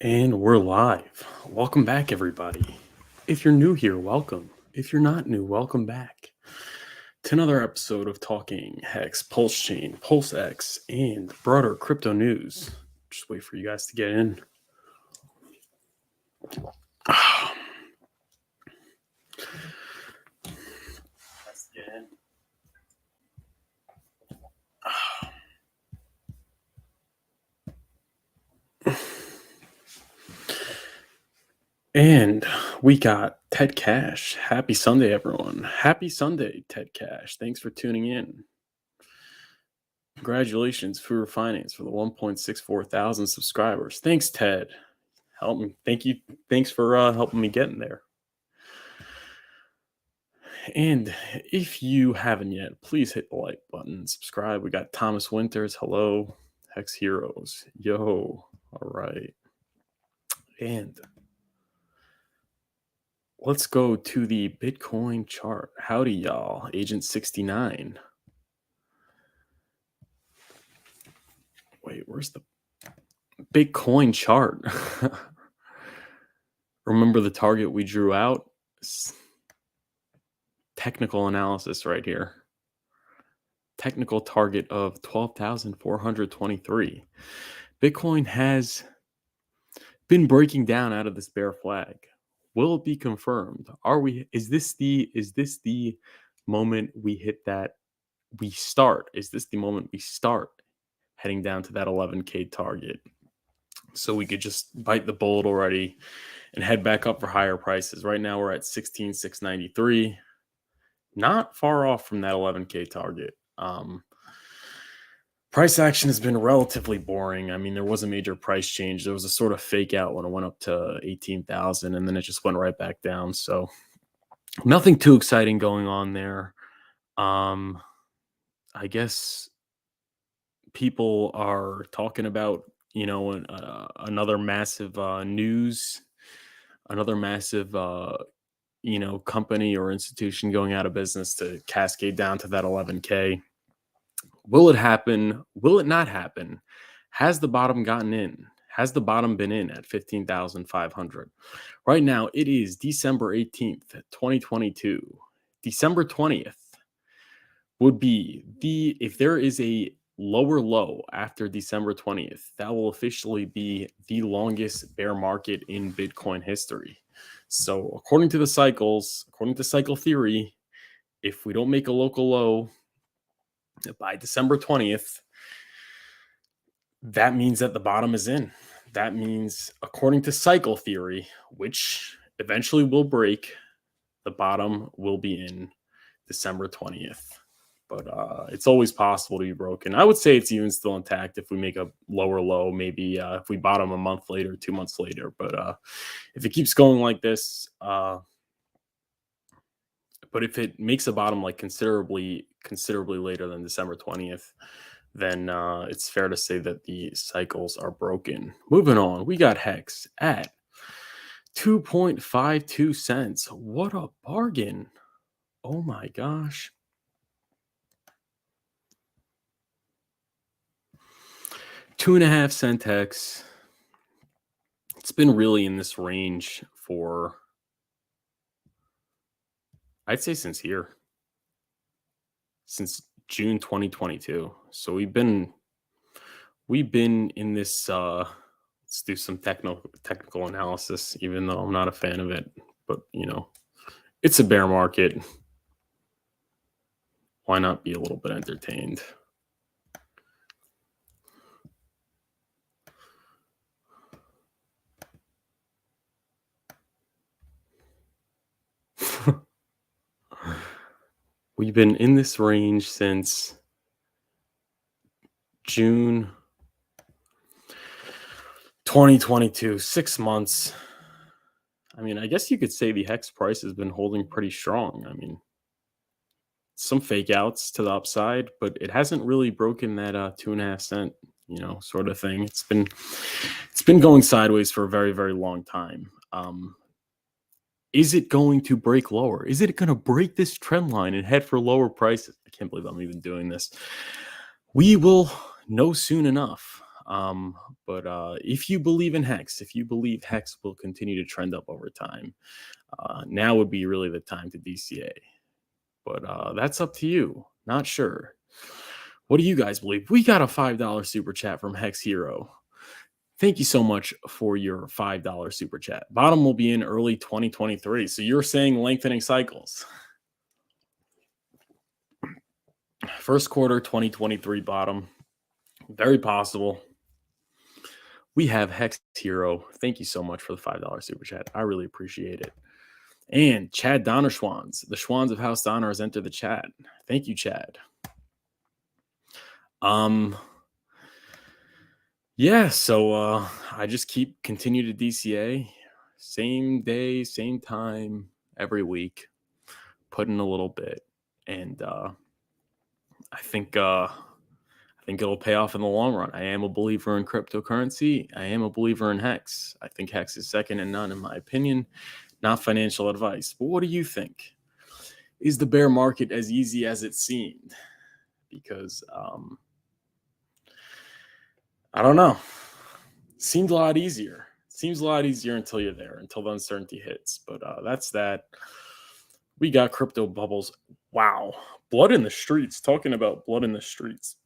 And we're live. Welcome back, everybody. If you're new here, welcome. If you're not new, welcome back to another episode of Talking Hex Pulsechain, PulseX, and broader crypto news. Just wait for you guys to get in. And we got Ted Cash. Happy Sunday, everyone. Happy Sunday, Ted Cash. Thanks for tuning in. Congratulations, furufinance, for the 1.64 thousand subscribers. Thanks, Ted. Help me. Thank you. Thanks for helping me get in there. And if you haven't yet, please hit the like button, subscribe. We got Thomas Winters. Hello. Hex Heroes. Yo. All right. And let's go to the Bitcoin chart. Howdy, y'all. Agent 69. Wait, where's the Bitcoin chart? Remember the target we drew out? Technical analysis right here. Technical target of 12,423. Bitcoin has been breaking down out of this bear flag. Will it be confirmed? Is this the moment we hit that we start? Is this the moment we start heading down to that 11K target? So we could just bite the bullet already and head back up for higher prices. Right now we're at 16,693. Not far off from that 11K target. Price action has been relatively boring. I mean, there was a major price change. There was a sort of fake out when it went up to 18,000 and then it just went right back down. So nothing too exciting going on there. I guess people are talking about, another massive news, another massive, company or institution going out of business to cascade down to that 11K. Will it happen? Will it not happen? Has the bottom gotten in? Has the bottom been in at 15,500? Right now, it is December 18th, 2022. December 20th would be if there is a lower low after December 20th, that will officially be the longest bear market in Bitcoin history. So according to the cycles, according to cycle theory, if we don't make a local low by December 20th, that means that the bottom is in. That means, according to cycle theory, which eventually will break, the bottom will be in December 20th. But it's always possible to be broken. I would say it's even still intact if we make a lower low, maybe if we bottom a month later, 2 months later. But if it keeps going like this, but if it makes a bottom like considerably later than December 20th, then it's fair to say that the cycles are broken. Moving on, we got Hex at 2.52 cents. What a bargain. Oh my gosh. $2.5 Hex. It's been really in this range for, I'd say, since June 2022. So we've been in this. Let's do some technical analysis, even though I'm not a fan of it. But it's a bear market. Why not be a little bit entertained? We've been in this range since June 2022, 6 months. I mean, I guess you could say the Hex price has been holding pretty strong. I mean, some fake outs to the upside, but it hasn't really broken that 2.5 cent, sort of thing. It's been going sideways for a very, very long time. Is it going to break lower? Is it going to break this trend line and head for lower prices? I can't believe I'm even doing this. We will know soon enough. But if you believe in Hex, if you believe Hex will continue to trend up over time, now would be really the time to DCA. But that's up to you. Not sure. What do you guys believe? We got a $5 super chat from Hex Hero. Thank you so much for your $5 super chat. Bottom will be in early 2023. So you're saying lengthening cycles. First quarter 2023 bottom. Very possible. We have Hex Hero. Thank you so much for the $5 super chat. I really appreciate it. And Chad Donner Schwans. The Schwans of House Donner has entered the chat. Thank you, Chad. Yeah, so I just continue to DCA, same day, same time, every week, put in a little bit, and I think it'll pay off in the long run. I am a believer in cryptocurrency. I am a believer in Hex. I think Hex is second to none in my opinion. Not financial advice, but what do you think? Is the bear market as easy as it seemed? Because I don't know. Seemed a lot easier. Seems a lot easier until you're there, until the uncertainty hits. But that's that. We got crypto bubbles. Wow. Blood in the streets. Talking about blood in the streets.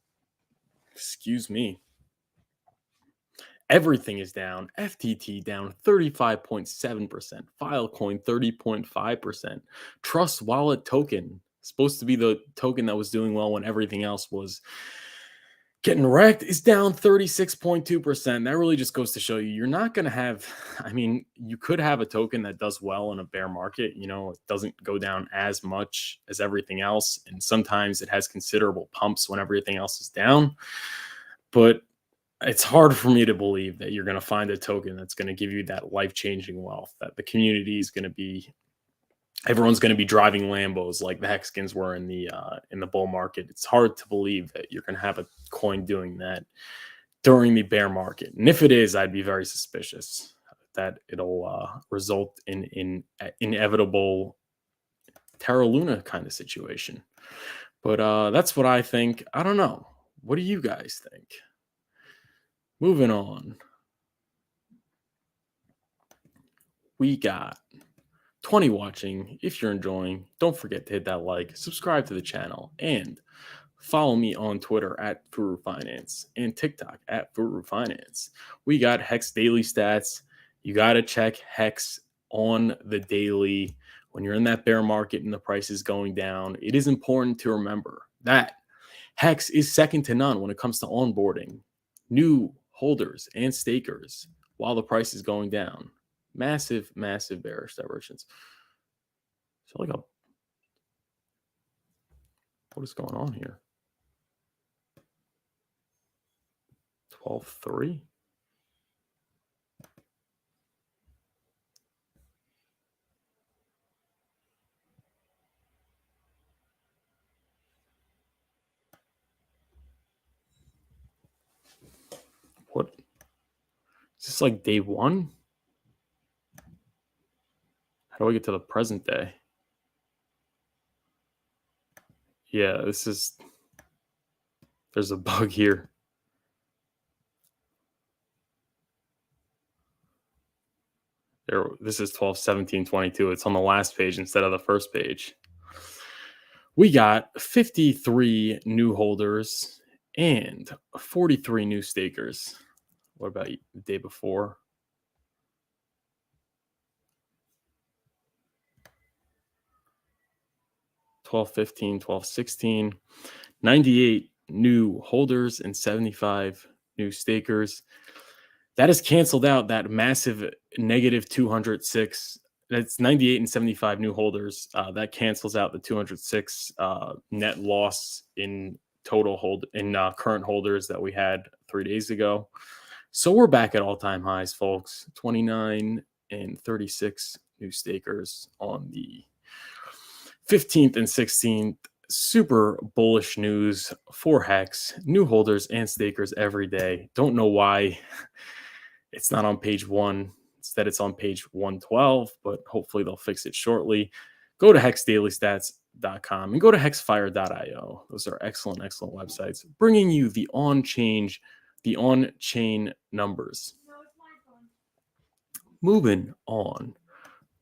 Excuse me. Everything is down. FTT down 35.7%. Filecoin 30.5%. Trust Wallet token, supposed to be the token that was doing well when everything else was getting wrecked, is down 36.2%. That really just goes to show you you're not going to have, I mean, you could have a token that does well in a bear market. You know, it doesn't go down as much as everything else. And sometimes it has considerable pumps when everything else is down. But it's hard for me to believe that you're going to find a token that's going to give you that life-changing wealth, that the community is going to be, everyone's going to be driving Lambos like the Hexkins were in the bull market. It's hard to believe that you're going to have a coin doing that during the bear market. And if it is, I'd be very suspicious that it'll result in inevitable Terra Luna kind of situation. But that's what I think. I don't know. What do you guys think? Moving on. We got 20 watching. If you're enjoying, don't forget to hit that like, subscribe to the channel, and follow me on Twitter at furufinance and TikTok at furufinance. We got Hex daily stats. You got to check Hex on the daily. When you're in that bear market and the price is going down, it is important to remember that Hex is second to none when it comes to onboarding new holders and stakers while the price is going down. Massive, massive bearish divergence. So like what is going on here? 12.3. What? Is this like day one? How do I get to the present day? Yeah, there's a bug here. This is 12/17/22. It's on the last page instead of the first page. We got 53 new holders and 43 new stakers. What about the day before? $12.15, $12.16, 98 new holders and 75 new stakers. That has canceled out that massive negative 206. That's 98 and 75 new holders. That cancels out the 206 net loss in total current holders that we had 3 days ago. So we're back at all-time highs, folks. 29 and 36 new stakers on the 15th and 16th. Super bullish news for Hex. New holders and stakers every day. Don't know why it's not on page 1. Instead, it's on page 112, but hopefully they'll fix it shortly. Go to hexdailystats.com and go to hexfire.io. Those are excellent, excellent websites bringing you the the on-chain numbers. Moving on,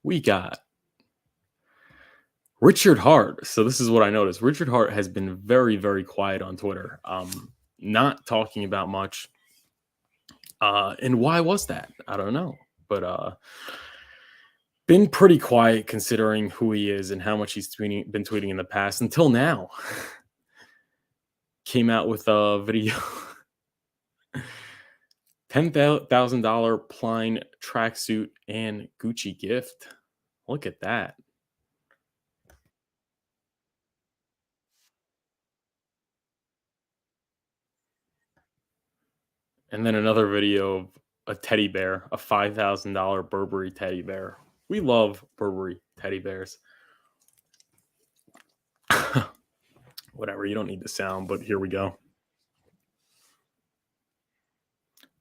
we got Richard Hart. So this is what I noticed. Richard Hart has been very, very quiet on Twitter, not talking about much. And why was that? I don't know. But been pretty quiet considering who he is and how much he's been tweeting in the past until now. Came out with a video. $10,000 Pline tracksuit and Gucci gift. Look at that. And then another video of a teddy bear, a $5,000 Burberry teddy bear. We love Burberry teddy bears. Whatever, you don't need the sound, but here we go.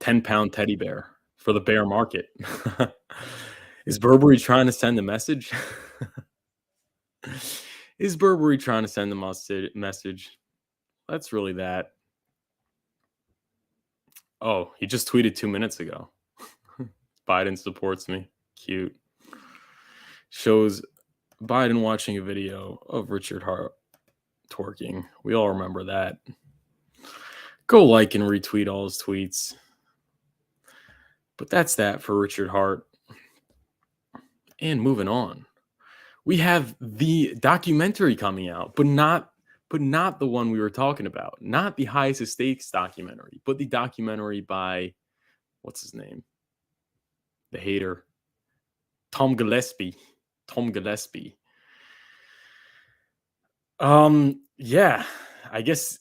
10-pound teddy bear for the bear market. Is Burberry trying to send a message? Is Burberry trying to send a message? That's really that. Oh, he just tweeted 2 minutes ago. Biden supports me. Cute. Shows Biden watching a video of Richard Hart twerking. We all remember that. Go like and retweet all his tweets. But that's that for Richard Hart. And moving on, we have the documentary coming out, but not the one we were talking about. Not the Highest of Stakes documentary, but the documentary by, what's his name? The hater. Tom Gillespie. Yeah, I guess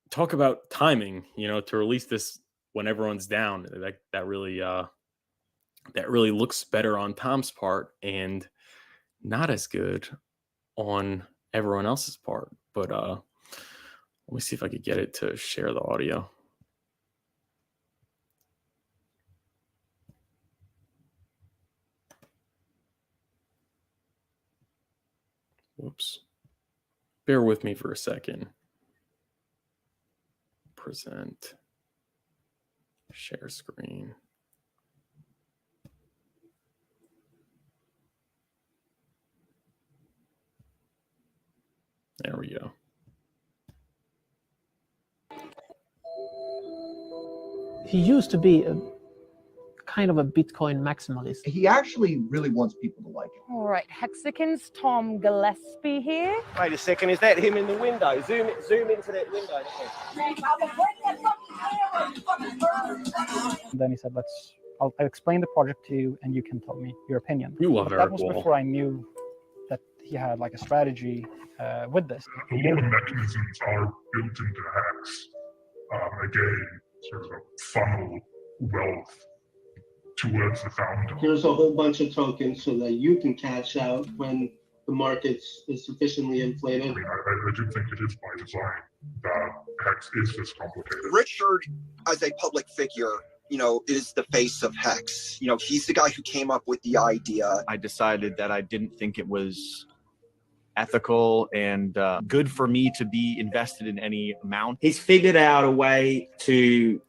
talk about timing, to release this when everyone's down. That really looks better on Tom's part and not as good on everyone else's part. But let me see if I could get it to share the audio. Whoops. Bear with me for a second. Present. Share screen. There we go. He used to be a kind of a Bitcoin maximalist. He actually really wants people to like him. All right, Hexagon's Tom Gillespie here. Wait a second, is that him in the window? Zoom into that window. And then he said, I'll explain the project to you and you can tell me your opinion. You love That was before I knew that he had like a strategy with this. A lot of mechanisms are built into Hex. Again, sort of funnel wealth towards the founder. Here's a whole bunch of tokens so that you can cash out when the market is sufficiently inflated. I mean, I do think it is by design that Hex is this complicated. Richard, as a public figure, is the face of Hex. He's the guy who came up with the idea. I decided that I didn't think it was ethical and good for me to be invested in any amount. He's figured out a way to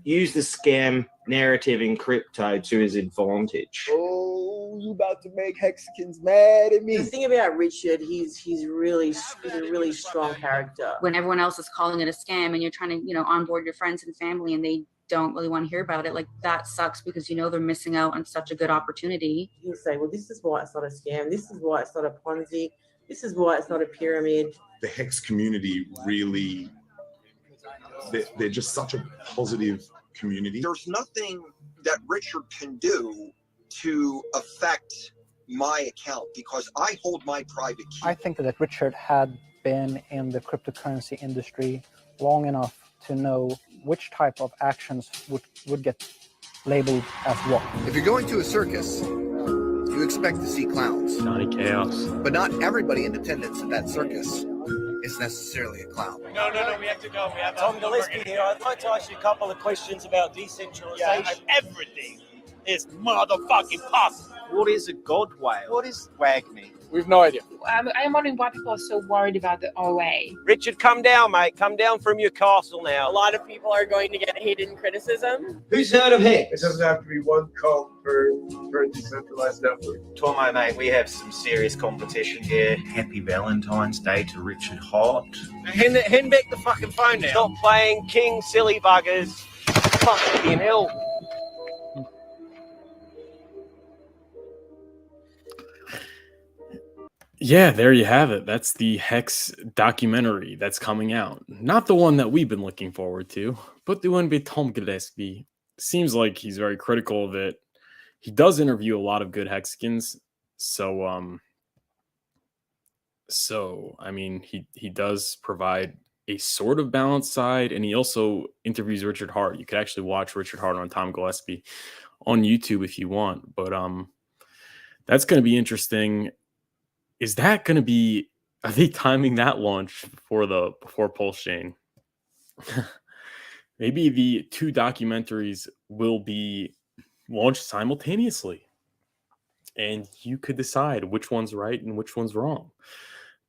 use the scam narrative in crypto to his advantage. Oh, you about to make Hexicans mad at me. The thing about Richard, he's a really strong character. When everyone else is calling it a scam and you're trying to, onboard your friends and family and they don't really want to hear about it, like that sucks because they're missing out on such a good opportunity. He'll say, well, this is why it's not a scam. This is why it's not a Ponzi. This is why it's not a pyramid. The Hex community really, they're just such a positive community. There's nothing that Richard can do to affect my account because I hold my private key. I think that Richard had been in the cryptocurrency industry long enough to know which type of actions would get labeled as what. If you're going to a circus, you expect to see clowns. Johnny Chaos. But not everybody in attendance at that circus is necessarily a clown. No, we have to go. We have Tom Gillespie here. I'd like to ask you a couple of questions about decentralization. Yeah, everything is motherfucking possible. What is a god whale? What is WAGMI? We've no idea. I'm wondering why people are so worried about the OA. Richard, come down, mate. Come down from your castle now. A lot of people are going to get hidden criticism. Who's heard of Hex? It doesn't have to be one cult per decentralized network. Tomo, mate, we have some serious competition here. Happy Valentine's Day to Richard Hart. Hand back the fucking phone now. Stop playing king silly buggers. Fucking hell. Yeah, there you have it. That's the Hex documentary that's coming out. Not the one that we've been looking forward to, but the one by Tom Gillespie. Seems like he's very critical of it. He does interview a lot of good Hexicans. So I mean, he does provide a sort of balanced side, and he also interviews Richard Hart. You could actually watch Richard Hart on Tom Gillespie on YouTube if you want. But that's going to be interesting. Is that going to be, are they timing that launch before Pulsechain? Maybe the two documentaries will be launched simultaneously, and you could decide which one's right and which one's wrong.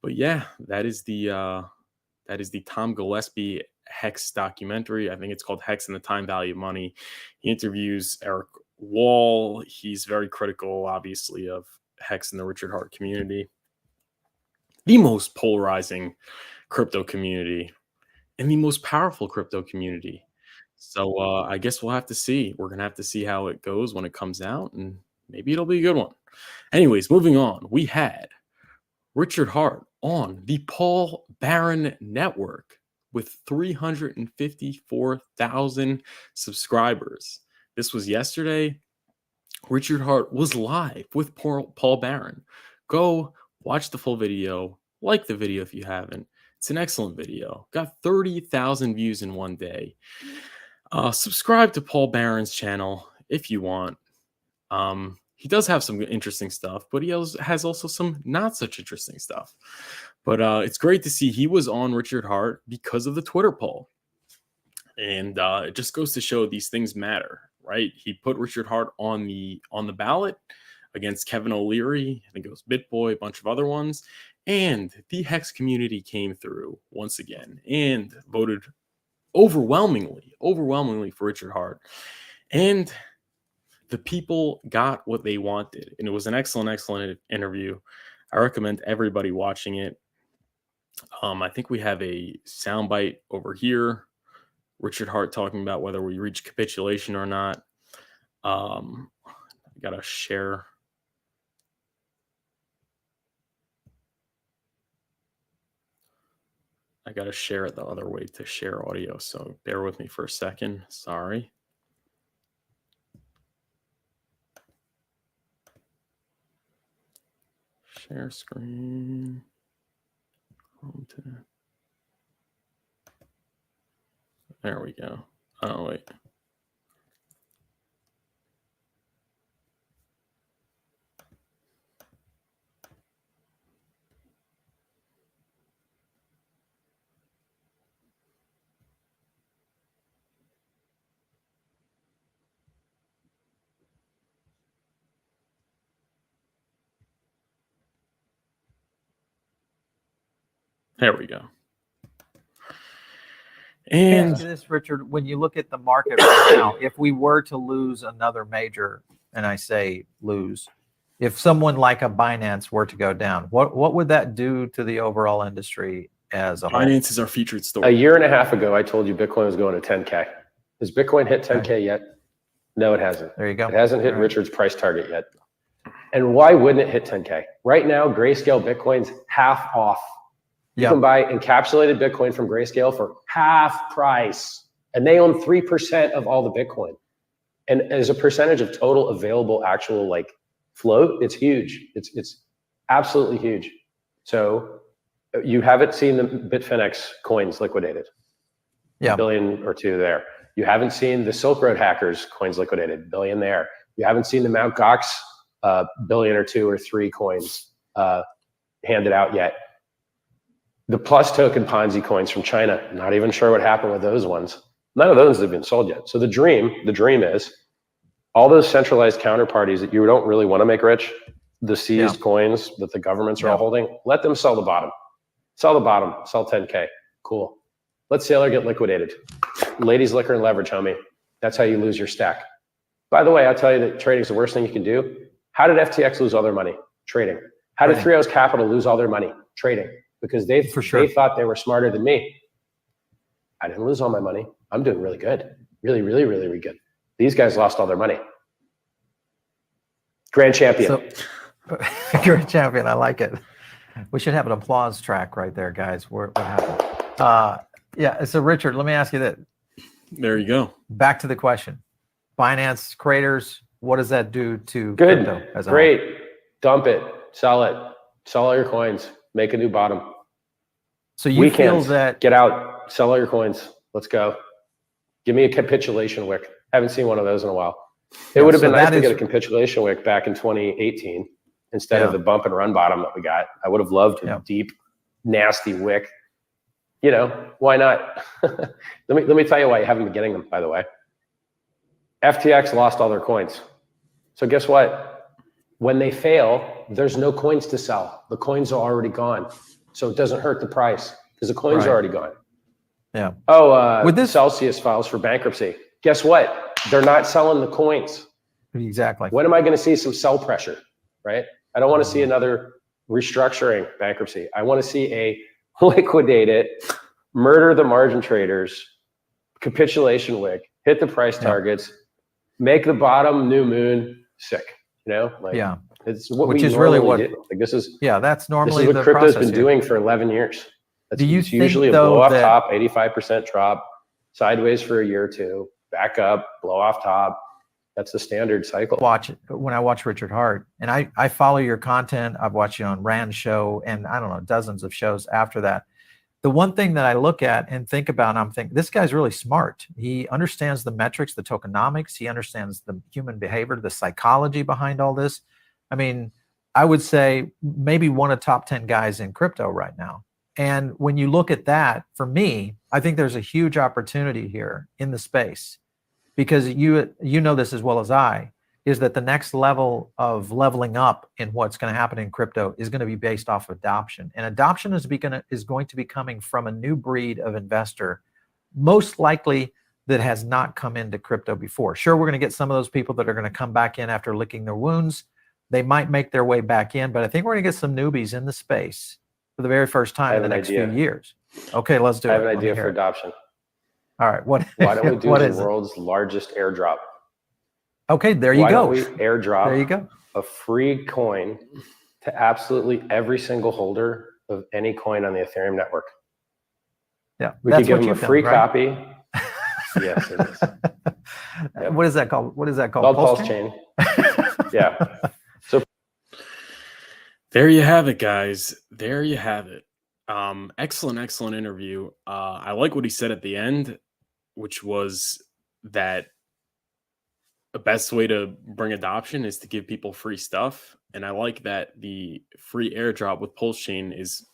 But yeah, that is the Tom Gillespie Hex documentary. I think it's called Hex and the Time Value of Money. He interviews Eric Wall. He's very critical, obviously, of Hex and the Richard Hart community, the most polarizing crypto community and the most powerful crypto community. So I guess we'll have to see. We're going to have to see how it goes when it comes out, and maybe it'll be a good one. Anyways, moving on. We had Richard Hart on the Paul Barron network with 354,000 subscribers. This was yesterday. Richard Hart was live with Paul Barron. Go watch the full video. Like the video if you haven't. It's an excellent video. Got 30,000 views in one day. Subscribe to Paul Barron's channel if you want. He does have some interesting stuff, but he has also some not such interesting stuff. But it's great to see he was on Richard Hart because of the Twitter poll. And it just goes to show these things matter, right? He put Richard Hart on the ballot against Kevin O'Leary. I think it was BitBoy, a bunch of other ones. And the Hex community came through once again and voted overwhelmingly for Richard Hart. And the people got what they wanted. And it was an excellent interview. I recommend everybody watching it. I think we have a soundbite over here. Richard Hart talking about whether we reach capitulation or not. I got to share. I got to share it the other way to share audio. So bear with me for a second. Sorry. Share screen. Home to. There we go. Oh, wait. There we go. And this, Richard, when you look at the market right now, if we were to lose another major, and I say lose, if someone like a Binance were to go down, what would that do to the overall industry as a whole? Binance is our featured story. A year and a half ago, I told you Bitcoin was going to 10K. Has Bitcoin hit 10K yet? No, it hasn't. There you go. It hasn't hit Richard's price target yet. And why wouldn't it hit 10K? Right now, Grayscale Bitcoin's half off. You can buy encapsulated Bitcoin from Grayscale for half price, and they own 3% of all the Bitcoin. And as a percentage of total available actual like float, it's huge. It's absolutely huge. So you haven't seen the Bitfinex coins liquidated. $1 billion or $2 billion there. You haven't seen the Silk Road hackers coins liquidated, $1 billion there. You haven't seen the Mt. Gox $1 billion or $2 or $3 coins handed out yet. The Plus token Ponzi coins from China, not even sure what happened with those ones. None of those have been sold yet. So the dream is all those centralized counterparties that you don't really want to make rich, the seized coins that the governments are all holding, let them sell the bottom. Sell the bottom, sell 10K. Cool. Let Sailor get liquidated. Ladies, liquor, and leverage, homie. That's how you lose your stack. By the way, I'll tell you that trading is the worst thing you can do. How did FTX lose all their money? Trading. How did 3 O's Capital lose all their money? Trading. Because they thought they were smarter than me. I didn't lose all my money. I'm doing really good. Really, really, really, really good. These guys lost all their money. Grand champion. So, grand champion. I like it. We should have an applause track right there, guys. What happened? Yeah. So, Richard, let me ask you that. There you go. Back to the question. Binance creators, what does that do to good? Crypto as a Great. whole? Dump it. Sell it. Sell all your coins. Make a new bottom. So you feel that get out, sell all your coins. Let's go. Give me a capitulation wick. Haven't seen one of those in a while. It would have been nice to get a capitulation wick back in 2018 instead of the bump and run bottom that we got. I would have loved a deep, nasty wick. You know, why not? let me tell you why you haven't been getting them, by the way. FTX lost all their coins. So guess what? When they fail, there's no coins to sell. The coins are already gone. So it doesn't hurt the price because the coins are already gone. Yeah. Oh, with this Celsius files for bankruptcy. Guess what? They're not selling the coins. Exactly. When am I going to see some sell pressure? Right? I don't want to see another restructuring bankruptcy. I want to see a liquidate it, murder the margin traders, capitulation wick, hit the price targets, make the bottom new moon sick. You know, like it's what which we is really what do. Like this is that's normally this is what the crypto's process been doing for 11 years. That's do you usually think, a blow off that, top, 85% drop, sideways for a year or two, back up, blow off top. That's the standard cycle. When I watch Richard Hart, and I follow your content, I've watched you on Rand's show, and I don't know, dozens of shows after that. The one thing that I look at and think about, and I'm thinking, this guy's really smart. He understands the metrics, the tokenomics. He understands the human behavior, the psychology behind all this. I mean, I would say maybe one of the top 10 guys in crypto right now. And when you look at that, for me, I think there's a huge opportunity here in the space, because you know this as well as I, is that the next level of leveling up in what's going to happen in crypto is going to be based off adoption. And adoption is going to be coming from a new breed of investor, most likely that has not come into crypto before. Sure, we're going to get some of those people that are going to come back in after licking their wounds. They might make their way back in, but I think we're going to get some newbies in the space for the very first time in the next few years. Okay, let's do it. I have an idea for adoption. All right. Why don't we do the world's largest airdrop? Okay, there you go. Why don't we airdrop there you go. A free coin to absolutely every single holder of any coin on the Ethereum network? Yeah, we could give them a free copy. Yes, it is. Yep. What is that called? What is that called? PulseChain. Yeah. So there you have it, guys. There you have it. Excellent interview. I like what he said at the end, which was that the best way to bring adoption is to give people free stuff. And I like that the free airdrop with PulseChain is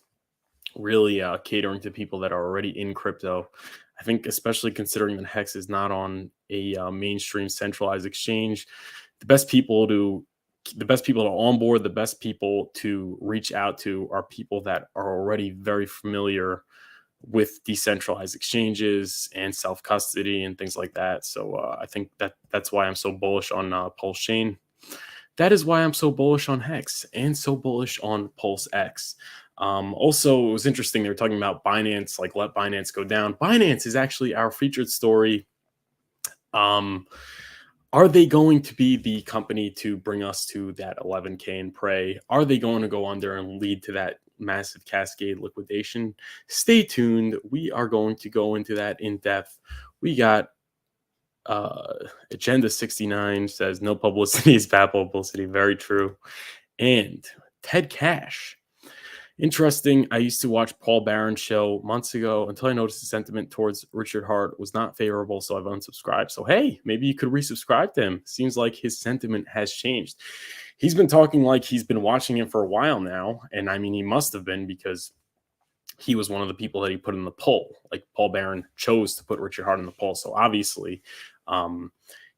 really catering to people that are already in crypto. I think especially considering that Hex is not on a mainstream centralized exchange, the best people to onboard, the best people to reach out to are people that are already very familiar with decentralized exchanges and self-custody and things like that. So I think that's why I'm so bullish on PulseChain. That is why I'm so bullish on Hex and so bullish on PulseX. Also, it was interesting. They were talking about Binance, like let Binance go down. Binance is actually our featured story. Are they going to be the company to bring us to that 11K in prey? Are they going to go under and lead to that massive cascade liquidation? Stay tuned. We are going to go into that in depth. We got Agenda 69 says no publicity is bad publicity. Very true. And Ted Cash. Interesting. I used to watch Paul Barron's show months ago until I noticed the sentiment towards Richard Hart was not favorable, so I've unsubscribed. So, hey, maybe you could resubscribe to him. Seems like his sentiment has changed. He's been talking like he's been watching him for a while now, and I mean, he must have been because he was one of the people that he put in the poll. Like Paul Barron chose to put Richard Hart in the poll, so obviously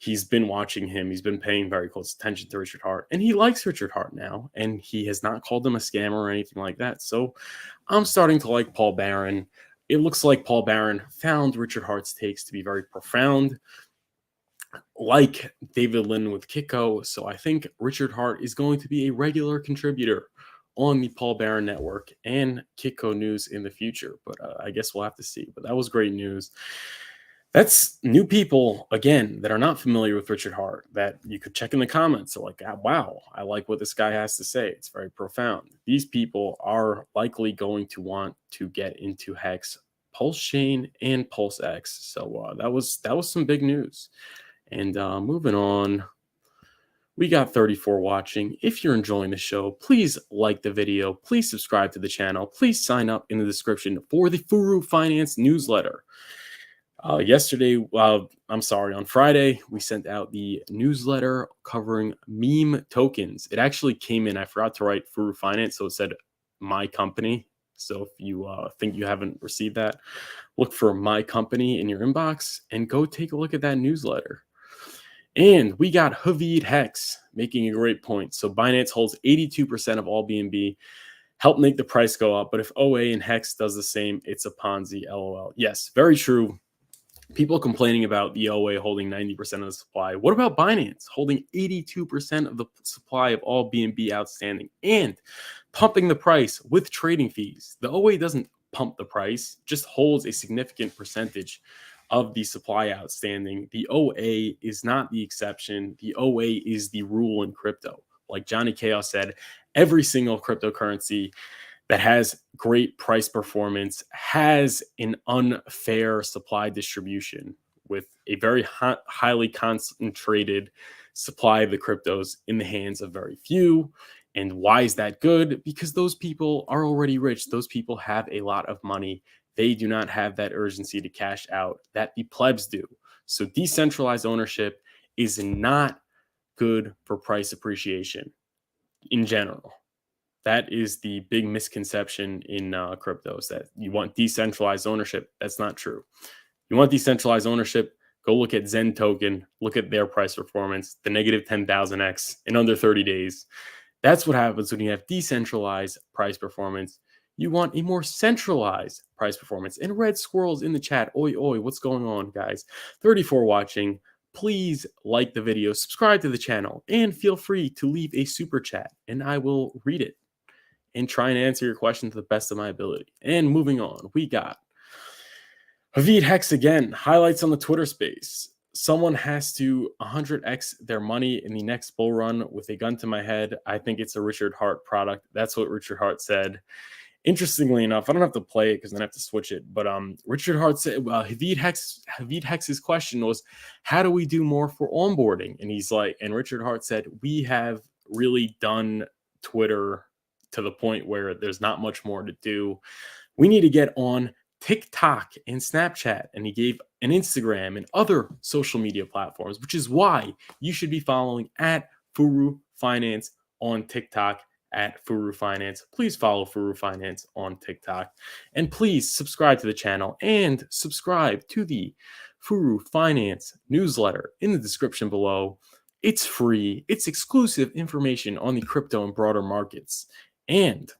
he's been watching him. He's been paying very close attention to Richard Hart, and he likes Richard Hart now, and he has not called him a scammer or anything like that. So I'm starting to like Paul Barron. It looks like Paul Barron found Richard Hart's takes to be very profound, like David Lin with Kiko. So I think Richard Hart is going to be a regular contributor on the Paul Barron Network and Kiko News in the future. But I guess we'll have to see. But that was great news. That's new people, again, that are not familiar with Richard Hart, that you could check in the comments. So like, wow, I like what this guy has to say. It's very profound. These people are likely going to want to get into Hex Pulsechain and PulseX. So that was some big news. And moving on, we got 34 watching. If you're enjoying the show, please like the video. Please subscribe to the channel. Please sign up in the description for the Furu Finance newsletter. On Friday, we sent out the newsletter covering meme tokens. It actually came in. I forgot to write Furu Finance, so it said my company. So if you think you haven't received that, look for my company in your inbox and go take a look at that newsletter. And we got Havid Hex making a great point. So Binance holds 82% of all BNB. Help make the price go up. But if OA and Hex does the same, it's a Ponzi, LOL. Yes, very true. People complaining about the OA holding 90% of the supply. What about Binance holding 82% of the supply of all BNB outstanding and pumping the price with trading fees? The OA doesn't pump the price, just holds a significant percentage of the supply outstanding. The OA is not the exception. The OA is the rule in crypto. Like Johnny Chaos said, every single cryptocurrency that has great price performance has an unfair supply distribution with a very highly concentrated supply of the cryptos in the hands of very few. And why is that good? Because those people are already rich. Those people have a lot of money. They do not have that urgency to cash out that the plebs do. So decentralized ownership is not good for price appreciation in general. That is the big misconception in cryptos, that you want decentralized ownership. That's not true. You want decentralized ownership, go look at Zen token, look at their price performance, the negative 10,000x in under 30 days. That's what happens when you have decentralized price performance. You want a more centralized price performance. And Red Squirrels in the chat, oi, oi, what's going on, guys? 34 watching. Please like the video, subscribe to the channel, and feel free to leave a super chat, and I will read it and try and answer your question to the best of my ability. And moving on, we got Havid Hex again. Highlights on the Twitter space. Someone has to 100x their money in the next bull run with a gun to my head. I think it's a Richard Hart product. That's what Richard Hart said. Interestingly enough, I don't have to play it because then I have to switch it. But Richard Hart said, Havid Hex's question was, how do we do more for onboarding? And he's like, and Richard Hart said, we have really done Twitter to the point where there's not much more to do. We need to get on TikTok and Snapchat. And he gave an Instagram and other social media platforms, which is why you should be following at Furu Finance on TikTok, at Furu Finance. Please follow Furu Finance on TikTok. And please subscribe to the channel and subscribe to the Furu Finance newsletter in the description below. It's free. It's exclusive information on the crypto and broader markets. And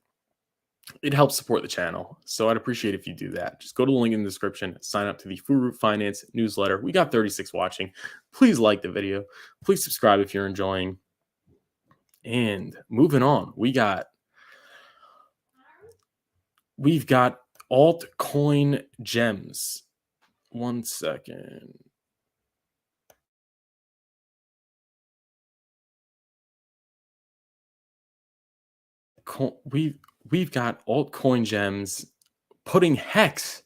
it helps support the channel. So I'd appreciate if you do that. Just go to the link in the description, sign up to the Furu Finance newsletter. We got 36 watching. Please like the video. Please subscribe if you're enjoying. And moving on, we've got altcoin gems. One second. We've got altcoin gems putting Hex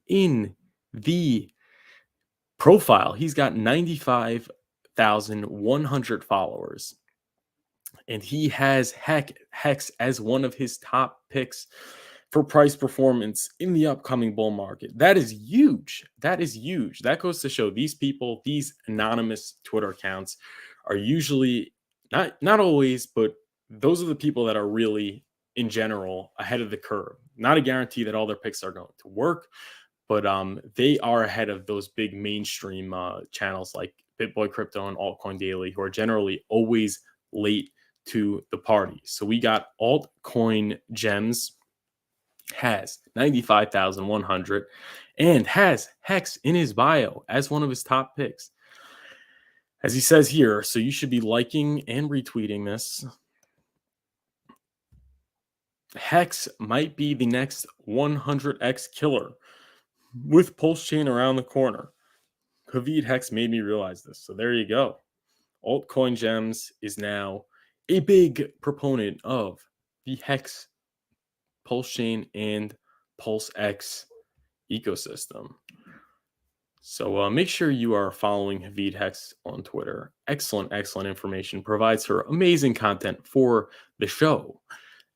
in the profile. He's got 95,100 followers, and he has Hex as one of his top picks for price performance in the upcoming bull market. That is huge. That is huge. That goes to show these people, these anonymous Twitter accounts, are usually not always, but those are the people that are really, in general, ahead of the curve. Not a guarantee that all their picks are going to work, but they are ahead of those big mainstream channels like BitBoy Crypto and Altcoin Daily, who are generally always late to the party. So we got Altcoin Gems has 95,100 and has Hex in his bio as one of his top picks. As he says here, so you should be liking and retweeting this. Hex might be the next 100x killer with Pulsechain around the corner. Havid Hex made me realize this. So there you go. Altcoin Gems is now a big proponent of the Hex, Pulsechain, and PulseX ecosystem. So make sure you are following Havid Hex on Twitter. Excellent information. Provides her amazing content for the show.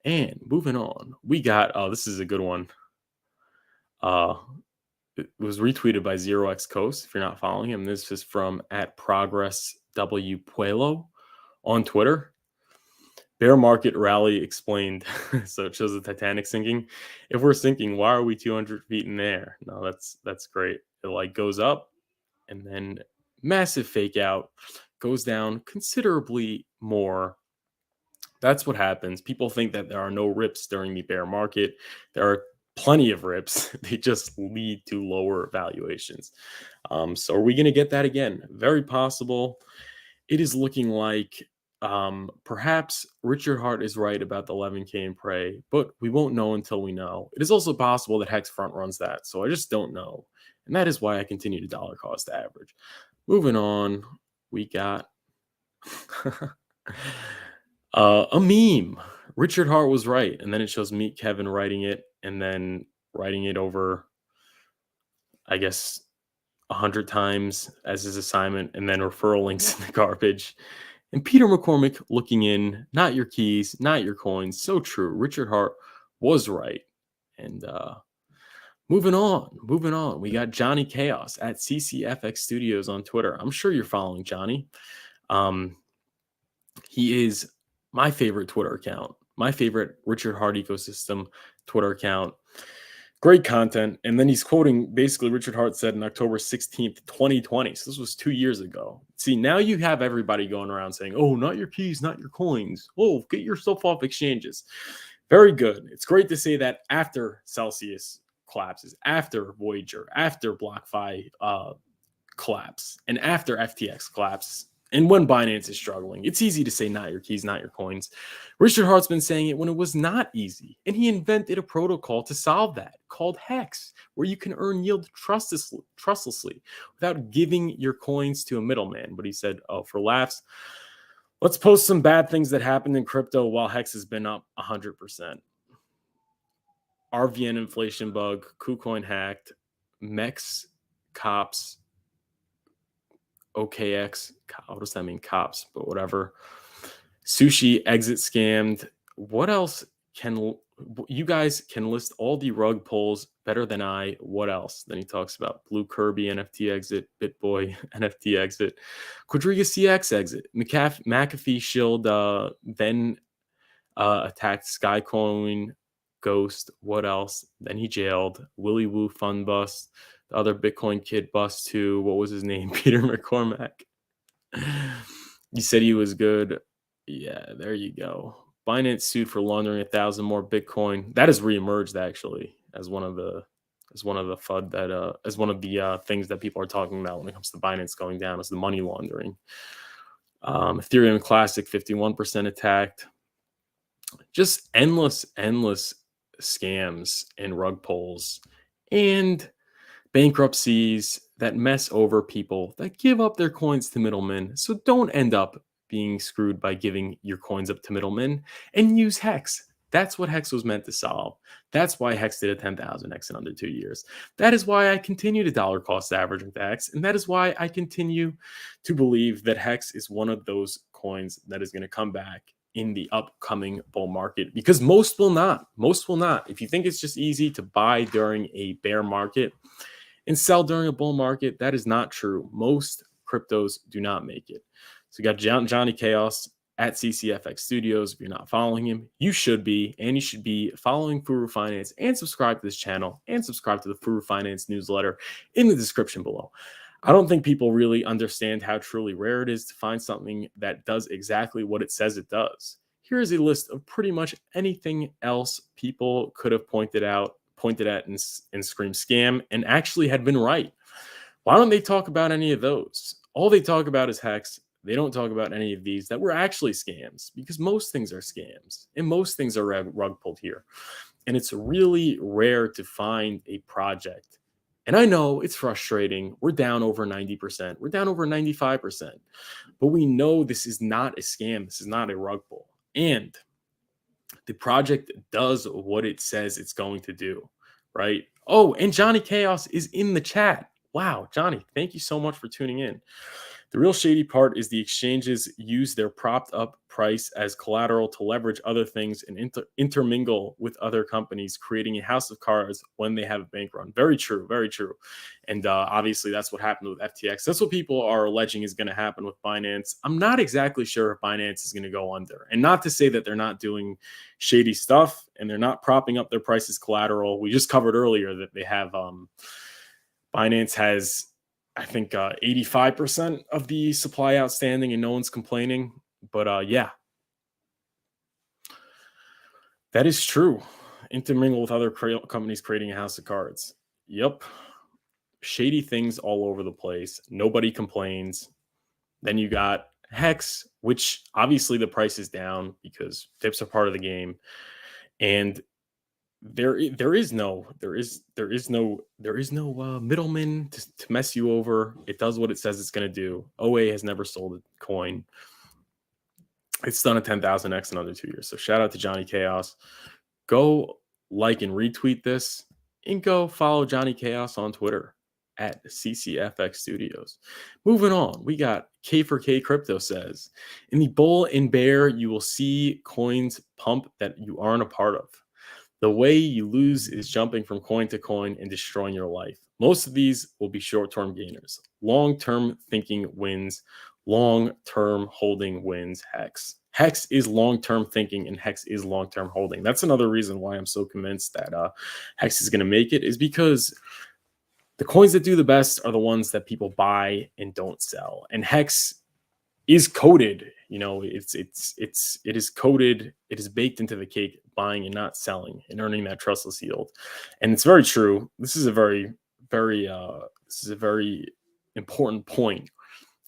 And moving on, we got, this is a good one. It was retweeted by 0x Coast. If you're not following him, this is from @ProgressWPuelo on Twitter. Bear market rally explained. So it shows the Titanic sinking. If we're sinking, why are we 200 feet in the air? No, that's great. It like goes up and then massive fake out, goes down considerably more. That's what happens. People think that there are no rips during the bear market. There are plenty of rips. They just lead to lower valuations. So are we going to get that again? Very possible. It is looking like perhaps Richard Hart is right about the 11K in prey, but we won't know until we know. It is also possible that Hex front runs that. So I just don't know. And that is why I continue to dollar cost average. Moving on, we got a meme. Richard Hart was right. And then it shows Meet Kevin writing it and then writing it over, I guess, 100 times as his assignment and then referral links in the garbage. And Peter McCormick looking in, not your keys, not your coins. So true. Richard Hart was right. And moving on. We got Johnny Chaos at CCFX Studios on Twitter. I'm sure you're following Johnny. He is my favorite Twitter account, my favorite Richard Hart ecosystem Twitter account. Great content. And then he's quoting basically Richard Hart said in October 16th, 2020. So this was 2 years ago. See, now you have everybody going around saying, oh, not your keys, not your coins. Oh, get your stuff off exchanges. Very good. It's great to say that after Celsius collapses, after Voyager, after BlockFi collapse, and after FTX collapse, and when Binance is struggling. It's easy to say not your keys, not your coins. Richard Hart's been saying it when it was not easy, and he invented a protocol to solve that called Hex, where you can earn yield trustlessly without giving your coins to a middleman. But he said, oh, for laughs, let's post some bad things that happened in crypto while Hex has been up 100%. RVN inflation bug, KuCoin hacked, MEX cops, OKX, what does that mean? Cops, but whatever. Sushi exit scammed. What else can you guys can list all the rug pulls better than I? What else? Then he talks about Blue Kirby NFT exit, BitBoy NFT exit, Quadriga CX exit, McAfee shield, then attacked Skycoin, Ghost. What else? Then he jailed. Willy Woo fund bust. The other Bitcoin kid bust too. What was his name? Peter McCormack. You said he was good. Yeah, there you go. Binance sued for laundering 1,000 more Bitcoin. That has reemerged actually as one of the FUD that as one of the things that people are talking about when it comes to Binance going down is the money laundering. Ethereum Classic 51% attacked. Just endless scams and rug pulls and bankruptcies that mess over people that give up their coins to middlemen. So don't end up being screwed by giving your coins up to middlemen, and use Hex. That's what Hex was meant to solve. That's why Hex did a 10,000x in under 2 years. That is why I continue to dollar cost average with Hex. And that is why I continue to believe that Hex is one of those coins that is going to come back in the upcoming bull market, because most will not. Most will not. If you think it's just easy to buy during a bear market and sell during a bull market, that is not true. Most cryptos do not make it. So we got Johnny Chaos at CCFX Studios. If you're not following him, you should be, and you should be following Furu Finance and subscribe to this channel and subscribe to the Furu Finance newsletter in the description below. I don't think people really understand how truly rare it is to find something that does exactly what it says it does. Here is a list of pretty much anything else people could have pointed at and screamed scam and actually had been right. Why don't they talk about any of those? All they talk about is Hex. They don't talk about any of these that were actually scams, because most things are scams and most things are rug pulled here. And it's really rare to find a project. And I know it's frustrating. We're down over 90%. We're down over 95%. But we know this is not a scam. This is not a rug pull. And the project does what it says it's going to do, right? Oh, and Johnny Chaos is in the chat. Wow, Johnny, thank you so much for tuning in. The real shady part is the exchanges use their propped up price as collateral to leverage other things and intermingle with other companies, creating a house of cards when they have a bank run. Very true, very true. And obviously that's what happened with FTX. That's what people are alleging is going to happen with Binance. I'm not exactly sure if Binance is going to go under. And not to say that they're not doing shady stuff and they're not propping up their prices collateral. We just covered earlier that they have Binance has, I think, 85% of the supply outstanding and no one's complaining. But yeah, that is true. Intermingle with other companies creating a house of cards. Yep. Shady things all over the place. Nobody complains. Then you got Hex, which obviously the price is down because tips are part of the game. And there is no middleman to mess you over. It does what it says it's going to do. OA has never sold a coin. It's done a 10,000x in under 2 years. So shout out to Johnny Chaos. Go like and retweet this, and go follow Johnny Chaos on Twitter at CCFX Studios. Moving on, we got K4K Crypto says, in the bull and bear, you will see coins pump that you aren't a part of. The way you lose is jumping from coin to coin and destroying your life. Most of these will be short-term gainers. Long-term thinking wins. Long-term holding wins. Hex. Hex is long-term thinking and Hex is long-term holding. That's another reason why I'm so convinced that Hex is going to make it, is because the coins that do the best are the ones that people buy and don't sell. And Hex is coded. You know, it is coded. It is baked into the cake, buying and not selling and earning that trustless yield. And it's very true. This is a very important point,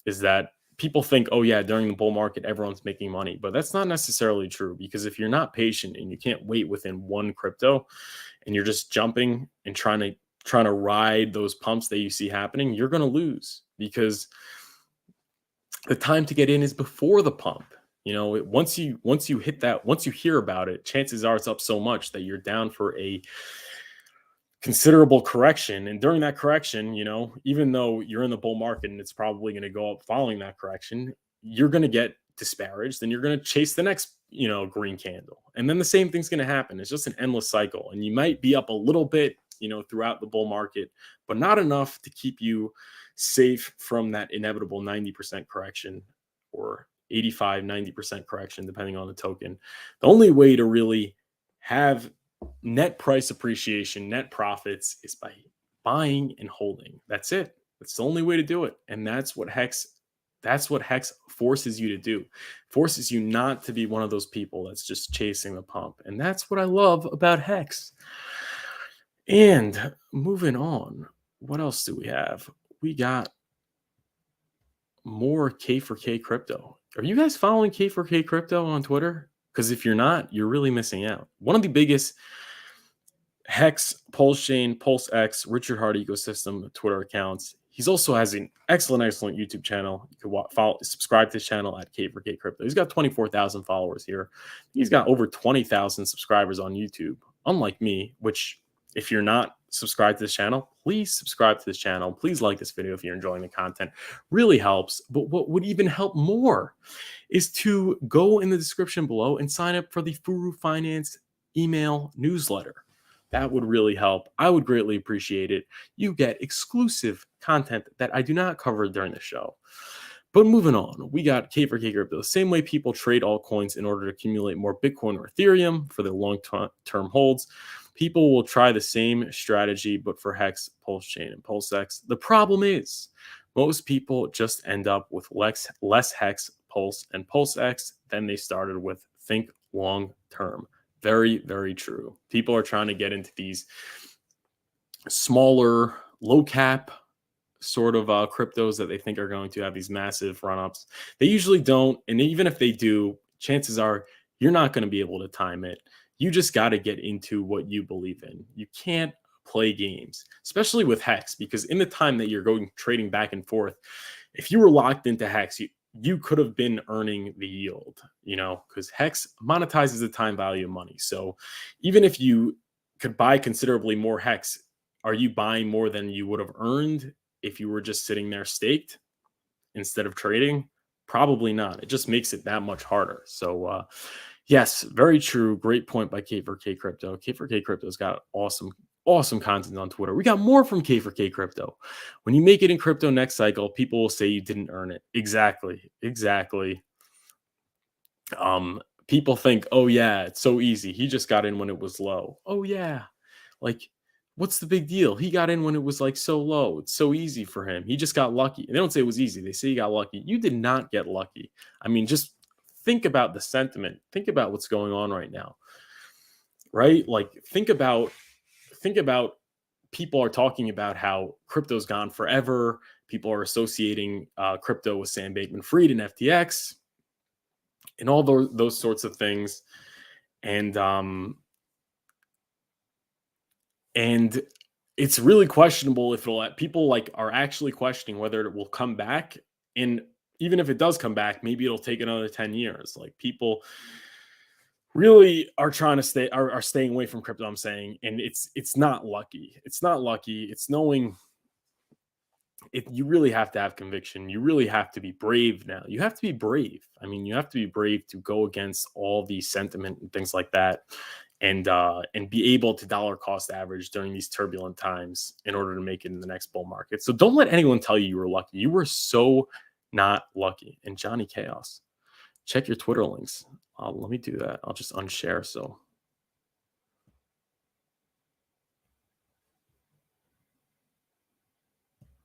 is that people think, oh yeah, during the bull market, everyone's making money, but that's not necessarily true, because if you're not patient and you can't wait within one crypto and you're just jumping and trying to ride those pumps that you see happening, you're going to lose, because the time to get in is before the pump. You know, once you hit that, once you hear about it, chances are it's up so much that you're down for a considerable correction. And during that correction, you know, even though you're in the bull market and it's probably going to go up following that correction, you're going to get disparaged and you're going to chase the next, you know, green candle. And then the same thing's going to happen. It's just an endless cycle. And you might be up a little bit, you know, throughout the bull market, but not enough to keep you safe from that inevitable 90% correction, or 85, 90% correction, depending on the token. The only way to really have net price appreciation, net profits, is by buying and holding. That's it. That's the only way to do it. And that's what Hex forces you to do. Forces you not to be one of those people that's just chasing the pump. And that's what I love about Hex. And moving on, what else do we have? We got more K4K Crypto. Are you guys following K4K Crypto on Twitter? Because if you're not, you're really missing out. One of the biggest Hex, Pulsechain, PulseX, Richard Hart ecosystem Twitter accounts. He's also has an excellent YouTube channel. You can subscribe to his channel at K4K Crypto. He's got 24,000 followers here. He's got over 20,000 subscribers on YouTube. Unlike me, which, if you're not subscribed to this channel, please subscribe to this channel. Please like this video if you're enjoying the content. Really helps. But what would even help more is to go in the description below and sign up for the Furu Finance email newsletter. That would really help. I would greatly appreciate it. You get exclusive content that I do not cover during the show. But moving on, we got K4K Crypto. The same way people trade altcoins in order to accumulate more Bitcoin or Ethereum for their long-term holds, people will try the same strategy, but for Hex, Pulsechain, and PulseX. The problem is most people just end up with less Hex, Pulse, and PulseX than they started with. Think long-term. Very, very true. People are trying to get into these smaller, low-cap sort of cryptos that they think are going to have these massive run-ups. They usually don't, and even if they do, chances are you're not going to be able to time it. You just got to get into what you believe in. You can't play games, especially with Hex, because in the time that you're going trading back and forth, if you were locked into Hex, you could have been earning the yield, you know, because Hex monetizes the time value of money. So even if you could buy considerably more Hex, are you buying more than you would have earned if you were just sitting there staked instead of trading? Probably not. It just makes it that much harder. So yes, very true. Great point by K4K Crypto. K4K Crypto's got awesome content on Twitter. We got more from K4K Crypto. When you make it in crypto next cycle, people will say you didn't earn it. Exactly. People think, oh yeah, it's so easy. He just got in when it was low. Oh yeah. Like, what's the big deal? He got in when it was like so low. It's so easy for him. He just got lucky. They don't say it was easy. They say he got lucky. You did not get lucky. I mean, just think about the sentiment. Think about what's going on right now, right? Like, think about people are talking about how crypto's gone forever. People are associating crypto with Sam Bankman-Fried and FTX and all those sorts of things. And it's really questionable if people are actually questioning whether it will come back. And even if it does come back, maybe it'll take another 10 years. Like, people really are trying to are staying away from crypto, I'm saying. And it's not lucky. It's not lucky. It's knowing it. You really have to have conviction. You really have to be brave now. You have to be brave. I mean, you have to be brave to go against all the sentiment and things like that. And be able to dollar cost average during these turbulent times in order to make it in the next bull market. So don't let anyone tell you were lucky. You were so not lucky. And Johnny Chaos, check your Twitter links. Let me do that. I'll just unshare. So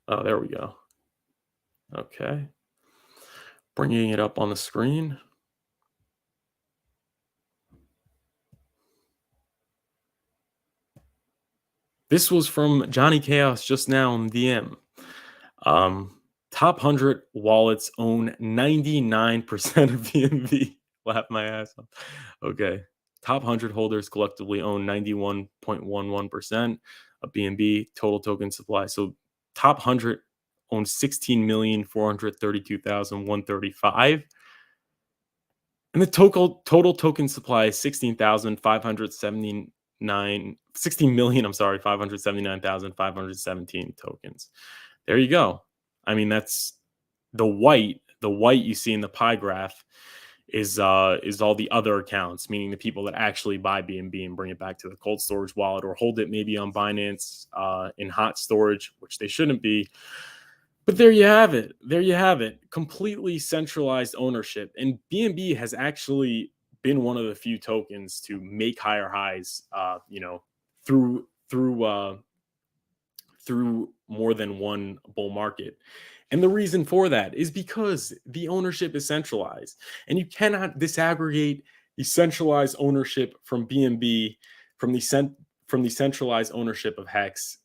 oh, there we go. Okay, bringing it up on the screen. This was from Johnny Chaos just now in DM. Top 100 wallets own 99% of BNB. Laugh my ass off. Okay. Top 100 holders collectively own 91.11% of BNB total token supply. So top 100 own 16,432,135. And the total token supply is 16,579,517 tokens. There you go. I mean, that's the white you see in the pie graph is all the other accounts, meaning the people that actually buy BNB and bring it back to the cold storage wallet or hold it maybe on Binance in hot storage, which they shouldn't be. But there you have it. There you have it. Completely centralized ownership. And BNB has actually been one of the few tokens to make higher highs, through more than one bull market. And the reason for that is because the ownership is centralized, and you cannot disaggregate the centralized ownership from BNB from the centralized ownership of Hex.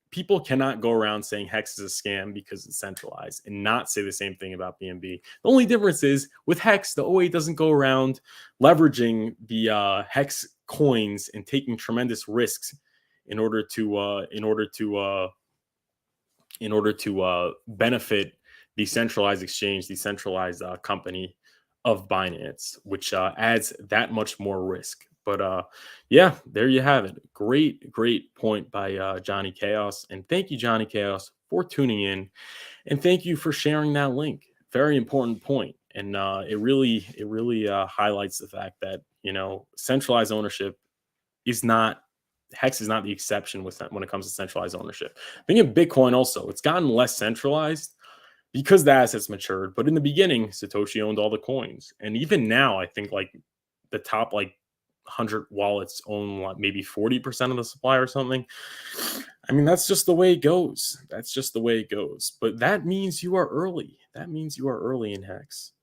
People cannot go around saying Hex is a scam because it's centralized and not say the same thing about BNB. The only difference is with Hex, the OA doesn't go around leveraging the Hex coins and taking tremendous risks in order to benefit the centralized exchange, the centralized company of Binance, which adds that much more risk. But yeah, there you have it. Great point by Johnny Chaos. And thank you, Johnny Chaos, for tuning in. And thank you for sharing that link. Very important point. And it really highlights the fact that, centralized ownership is not, Hex is not the exception when it comes to centralized ownership. I think in Bitcoin also, it's gotten less centralized because the assets matured. But in the beginning, Satoshi owned all the coins. And even now, I think like the top like 100 wallets own like maybe 40% of the supply or something. I mean, that's just the way it goes. That's just the way it goes. But that means you are early. That means you are early in Hex.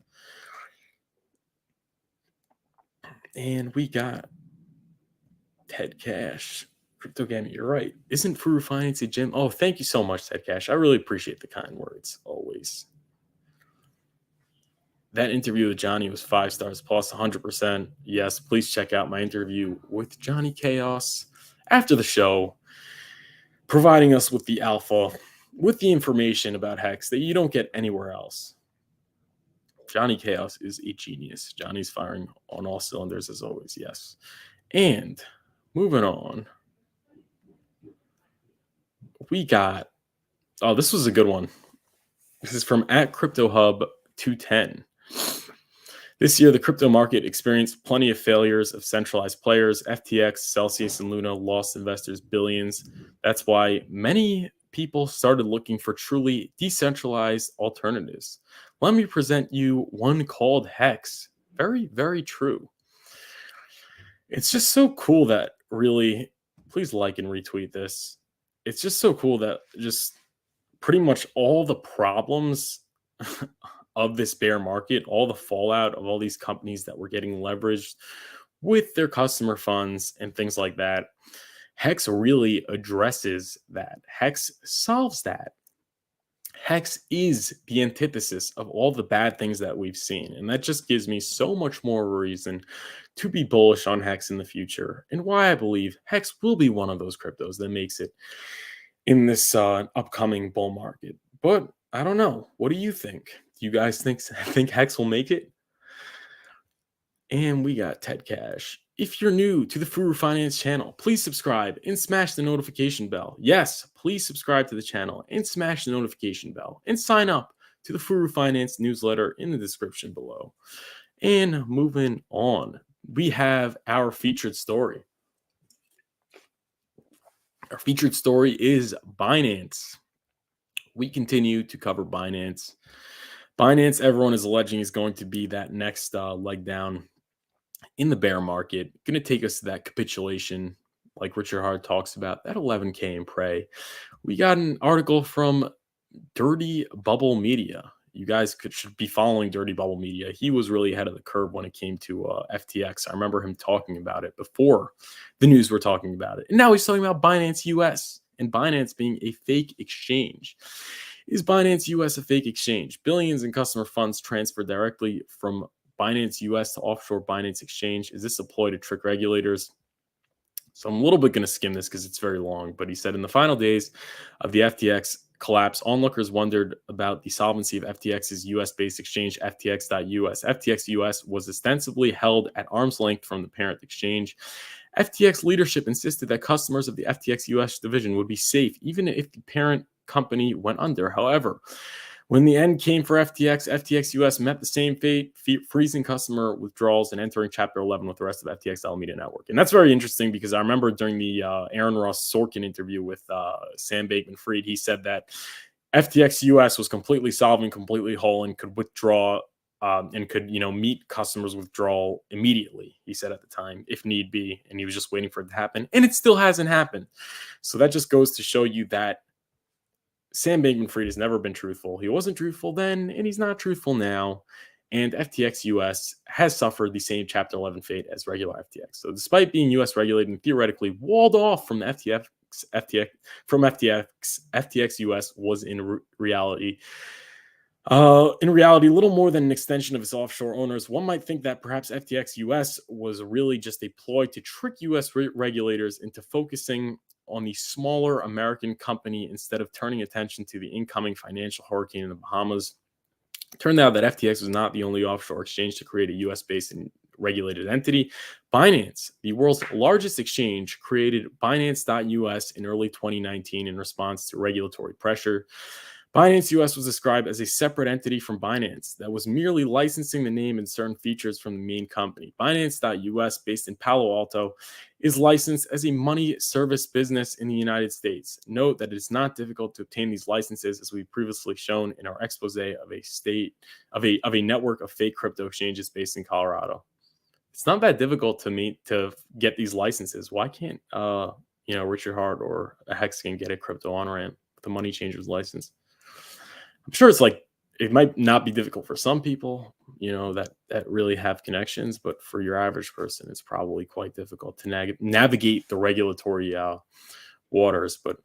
And we got Ted Cash. Crypto Gaming, you're right. Isn't Furu Finance a gym? Oh, thank you so much, Ted Cash. I really appreciate the kind words, always. That interview with Johnny was 5 stars plus 100%. Yes, please check out my interview with Johnny Chaos after the show, providing us with the alpha, with the information about Hex that you don't get anywhere else. Johnny Chaos is a genius. Johnny's firing on all cylinders as always, yes. And moving on, we got, oh, this was a good one. This is from @CryptoHub210. This year, the crypto market experienced plenty of failures of centralized players. FTX, Celsius, and Luna lost investors billions. That's why many people started looking for truly decentralized alternatives. Let me present you one called Hex. Very, very true. It's just so cool that really, please like and retweet this. It's just so cool that just pretty much all the problems of this bear market, all the fallout of all these companies that were getting leveraged with their customer funds and things like that, Hex really addresses that. Hex solves that. Hex is the antithesis of all the bad things that we've seen. And that just gives me so much more reason to be bullish on Hex in the future, and why I believe Hex will be one of those cryptos that makes it in this upcoming bull market. But I don't know. What do you think? Do you guys think Hex will make it? And we got Ted Cash. If you're new to the Furu Finance channel, please subscribe and smash the notification bell. Yes, please subscribe to the channel and smash the notification bell and sign up to the Furu Finance newsletter in the description below. And moving on, we have our featured story. Our featured story is Binance. We continue to cover Binance. Binance, everyone is alleging, is going to be that next leg down in the bear market. Going to take us to that capitulation, like Richard Hart talks about, that 11K in prey. We got an article from Dirty Bubble Media. You guys should be following Dirty Bubble Media. He was really ahead of the curve when it came to FTX. I remember him talking about it before the news were talking about it. And now he's talking about Binance US and Binance being a fake exchange. Is Binance US a fake exchange? Billions in customer funds transferred directly from Binance US to offshore Binance exchange. Is this a ploy to trick regulators? So I'm a little bit going to skim this because it's very long. But he said in the final days of the FTX collapse, onlookers wondered about the solvency of FTX's US-based exchange, FTX.US. FTX US was ostensibly held at arm's length from the parent exchange. FTX leadership insisted that customers of the FTX US division would be safe, even if the parent company went under. However, when the end came for FTX, FTX US met the same fate, freezing customer withdrawals and entering Chapter 11 with the rest of FTX Alameda Network. And that's very interesting because I remember during the Aaron Ross Sorkin interview with Sam Bankman-Fried, he said that FTX US was completely solvent, completely whole, and could withdraw and could, meet customers' withdrawal immediately, he said at the time, if need be. And he was just waiting for it to happen. And it still hasn't happened. So that just goes to show you that Sam Bankman-Fried has never been truthful. He wasn't truthful then, and he's not truthful now. And FTX US has suffered the same Chapter 11 fate as regular FTX. So despite being US regulated and theoretically walled off from the FTX US was in reality a little more than an extension of its offshore owners. One might think that perhaps FTX US was really just a ploy to trick US regulators into focusing on the smaller American company instead of turning attention to the incoming financial hurricane in the Bahamas. It turned out that FTX was not the only offshore exchange to create a US-based and regulated entity. Binance, the world's largest exchange, created Binance.US in early 2019 in response to regulatory pressure. Binance US was described as a separate entity from Binance that was merely licensing the name and certain features from the main company. Binance.us, based in Palo Alto, is licensed as a money service business in the United States. Note that it is not difficult to obtain these licenses, as we previously shown in our expose of a network of fake crypto exchanges based in Colorado. It's not that difficult to get these licenses. Why can't Richard Hart or a Hex can get a crypto on-ramp with a money changer's license? I'm sure it might not be difficult for some people, that really have connections, but for your average person, it's probably quite difficult to navigate the regulatory waters. But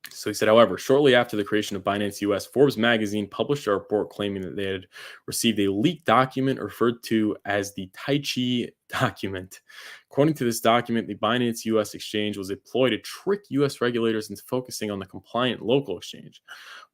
so he said, however, shortly after the creation of Binance US, Forbes magazine published a report claiming that they had received a leaked document referred to as the Tai Chi document. According to this document, the Binance US exchange was a ploy to trick US regulators into focusing on the compliant local exchange,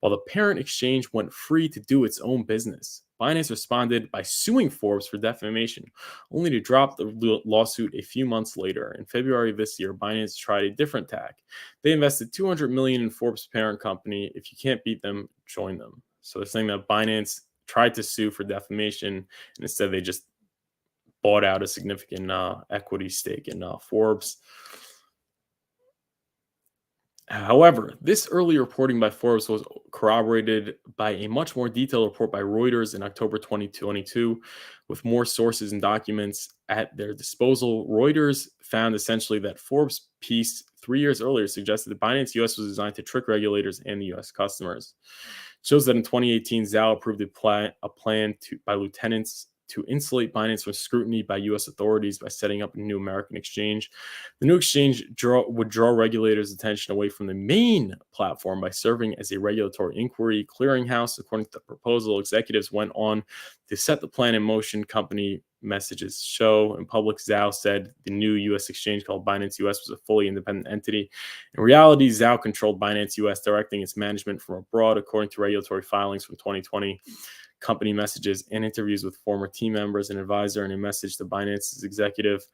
while the parent exchange went free to do its own business. Binance responded by suing Forbes for defamation, only to drop the lawsuit a few months later. In February of this year, Binance tried a different tack. They invested $200 million in Forbes' parent company. If you can't beat them, join them. So they're saying that Binance tried to sue for defamation, and instead they just bought out a significant equity stake in Forbes. However, this early reporting by Forbes was corroborated by a much more detailed report by Reuters in October 2022, with more sources and documents at their disposal. Reuters found essentially that Forbes' piece 3 years earlier suggested that Binance US was designed to trick regulators and the US customers. It shows that in 2018, Zhao approved a plan by lieutenants to insulate Binance from scrutiny by U.S. authorities by setting up a new American exchange. The new exchange would draw regulators' attention away from the main platform by serving as a regulatory inquiry clearinghouse. According to the proposal, executives went on to set the plan in motion. Company messages show. In public, Zhao said the new U.S. exchange called Binance US was a fully independent entity. In reality, Zhao controlled Binance US, directing its management from abroad, according to regulatory filings from 2020. Company messages and interviews with former team members and advisor, and a message to Binance's executive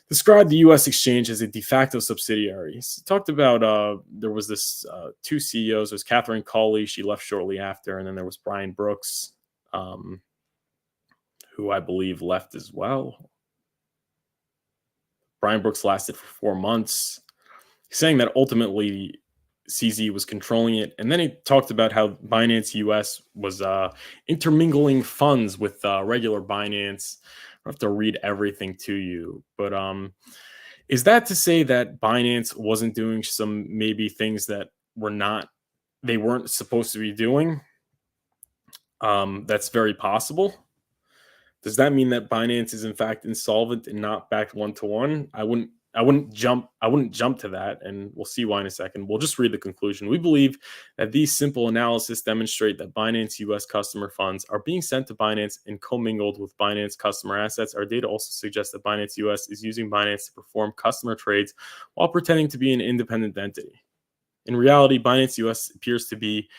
described the U.S. exchange as a de facto subsidiary. He talked about there was this two CEOs. There was Catherine Cawley. She left shortly after, and then there was Brian Brooks, who I believe left as well. Brian Brooks lasted for 4 months, saying that ultimately CZ was controlling it. And then he talked about how Binance US was intermingling funds with regular Binance. I don't have to read everything to you, but is that to say that Binance wasn't doing some maybe things that they weren't supposed to be doing? That's very possible. Does that mean that Binance is in fact insolvent and not backed one-to-one? I wouldn't jump to that, and we'll see why in a second. We'll just read the conclusion. We believe that these simple analysis demonstrate that Binance US customer funds are being sent to Binance and commingled with Binance customer assets. Our data also suggests that Binance US is using Binance to perform customer trades while pretending to be an independent entity. In reality, Binance US appears to be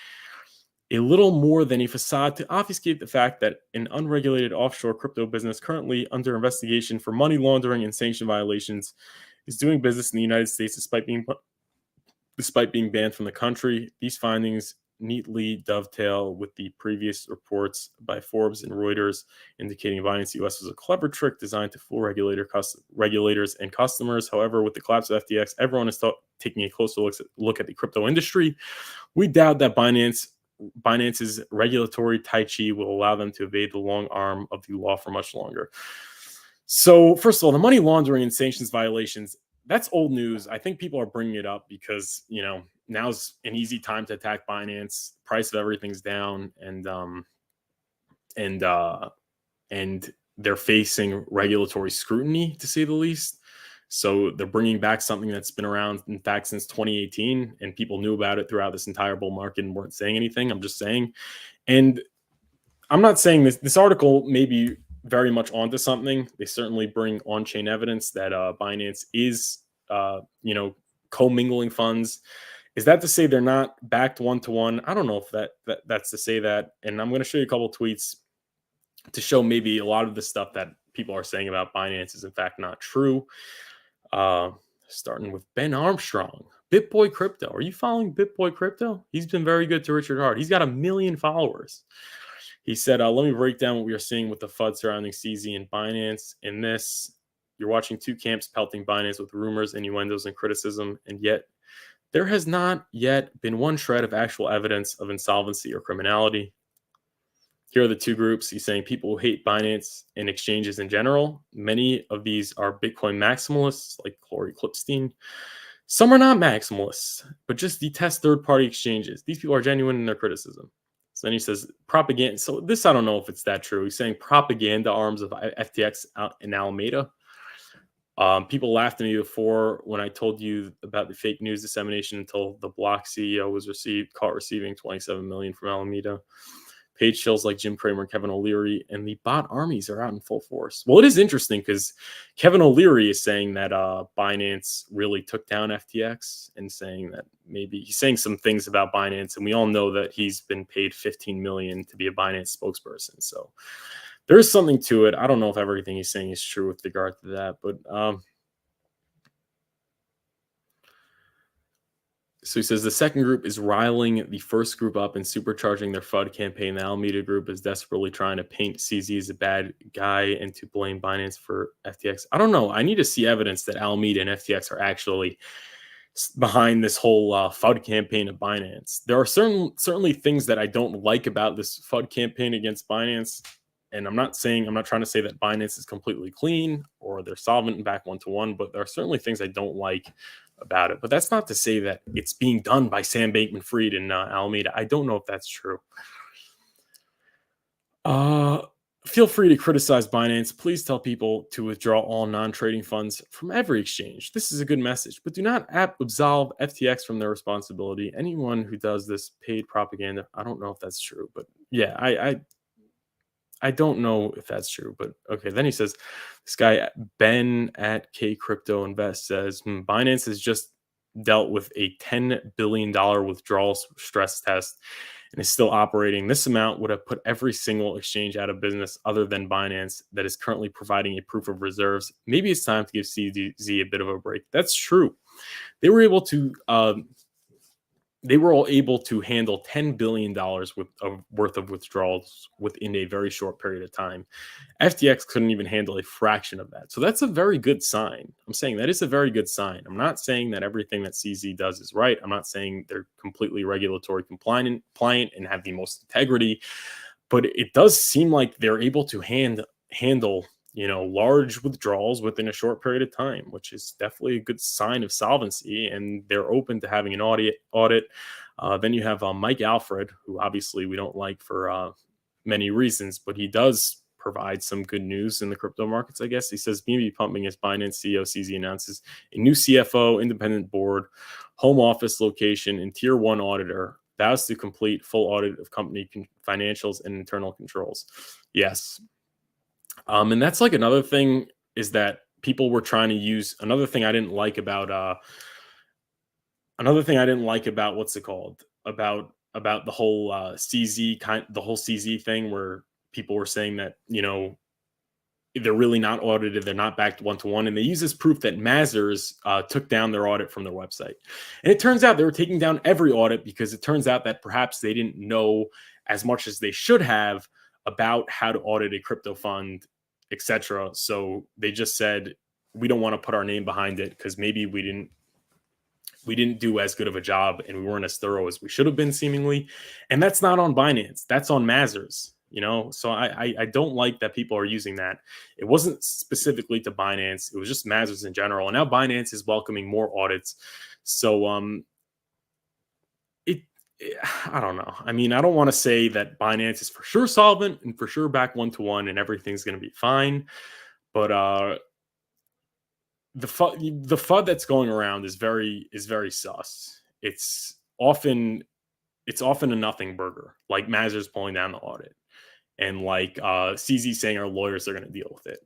a little more than a facade to obfuscate the fact that an unregulated offshore crypto business currently under investigation for money laundering and sanction violations is doing business in the United States despite being banned from the country. These findings neatly dovetail with the previous reports by Forbes and Reuters indicating Binance US was a clever trick designed to fool regulators and customers. However, with the collapse of FTX, everyone is taking a closer look at the crypto industry. We doubt that Binance's regulatory Tai Chi will allow them to evade the long arm of the law for much longer. So, first of all, the money laundering and sanctions violations, that's old news. I think people are bringing it up because, now's an easy time to attack Binance. Price of everything's down, and they're facing regulatory scrutiny, to say the least. So they're bringing back something that's been around, in fact, since 2018, and people knew about it throughout this entire bull market and weren't saying anything. I'm just saying. And I'm not saying this article may be very much onto something. They certainly bring on-chain evidence that Binance is, commingling funds. Is that to say they're not backed one-to-one? I don't know if that's to say that. And I'm going to show you a couple of tweets to show maybe a lot of the stuff that people are saying about Binance is in fact not true. Starting with Ben Armstrong. BitBoy Crypto. Are you following BitBoy Crypto? He's been very good to Richard Hart. He's got 1 million followers. He said, let me break down what we are seeing with the FUD surrounding CZ and Binance. In this, you're watching two camps pelting Binance with rumors, innuendos, and criticism, and yet there has not yet been one shred of actual evidence of insolvency or criminality. Here are the two groups. He's saying people who hate Binance and exchanges in general. Many of these are Bitcoin maximalists like Corey Klippstein. Some are not maximalists, but just detest third-party exchanges. These people are genuine in their criticism. So then he says propaganda. So this, I don't know if it's that true. He's saying propaganda arms of FTX out in Alameda. People laughed at me before when I told you about the fake news dissemination until the Block CEO was caught receiving $27 million from Alameda. Page shills like Jim Cramer and Kevin O'Leary, and the bot armies are out in full force. Well, it is interesting because Kevin O'Leary is saying that Binance really took down FTX and saying that maybe he's saying some things about Binance, and we all know that he's been paid $15 million to be a Binance spokesperson. So there is something to it. I don't know if everything he's saying is true with regard to that, but so he says the second group is riling the first group up and supercharging their FUD campaign. The Alameda group is desperately trying to paint CZ as a bad guy and to blame Binance for FTX. I don't know. I need to see evidence that Alameda and FTX are actually behind this whole FUD campaign of Binance. There are certainly things that I don't like about this FUD campaign against Binance. And I'm not trying to say that Binance is completely clean or they're solvent and back one-to-one, but there are certainly things I don't like about it. But that's not to say that it's being done by Sam Bankman-Fried in Alameda. I don't know if that's true. Feel free to criticize Binance. Please tell people to withdraw all non-trading funds from every exchange. This is a good message, but do not absolve FTX from their responsibility. Anyone who does this paid propaganda, I don't know if that's true, but yeah, I don't know if that's true, but okay. Then he says, this guy, Ben at K Crypto Invest says, Binance has just dealt with a $10 billion withdrawal stress test and is still operating. This amount would have put every single exchange out of business other than Binance that is currently providing a proof of reserves. Maybe it's time to give CZ a bit of a break. That's true. They were able to they were all able to handle $10 billion worth of withdrawals within a very short period of time. FTX couldn't even handle a fraction of that. So that's a very good sign. I'm saying that is a very good sign. I'm not saying that everything that CZ does is right. I'm not saying they're completely regulatory compliant and have the most integrity, but it does seem like they're able to handle large withdrawals within a short period of time, which is definitely a good sign of solvency, and they're open to having an audit. Then you have Mike Alfred, who obviously we don't like for many reasons, but he does provide some good news in the crypto markets, I guess. He says BNB Pumping as Binance CEO CZ announces a new CFO, independent board, home office location, and tier 1 auditor, vows to complete full audit of company financials and internal controls. Yes. And that's like another thing is that people were trying to use another thing I didn't like about what's it called about the whole CZ thing where people were saying that they're really not audited, they're not backed one-to-one, and they use this proof that Mazars took down their audit from their website. And it turns out they were taking down every audit because it turns out that perhaps they didn't know as much as they should have about how to audit a crypto fund, etc. So they just said, we don't want to put our name behind it because maybe we didn't do as good of a job and we weren't as thorough as we should have been, seemingly. And that's not on Binance. That's on Mazars, So I don't like that people are using that. It wasn't specifically to Binance. It was just Mazars in general. And now Binance is welcoming more audits. So I don't know. I mean, I don't want to say that Binance is for sure solvent and for sure back one-to-one and everything's going to be fine. But the FUD that's going around is very sus. It's often a nothing burger, like Mazars pulling down the audit, and like CZ saying our lawyers are going to deal with it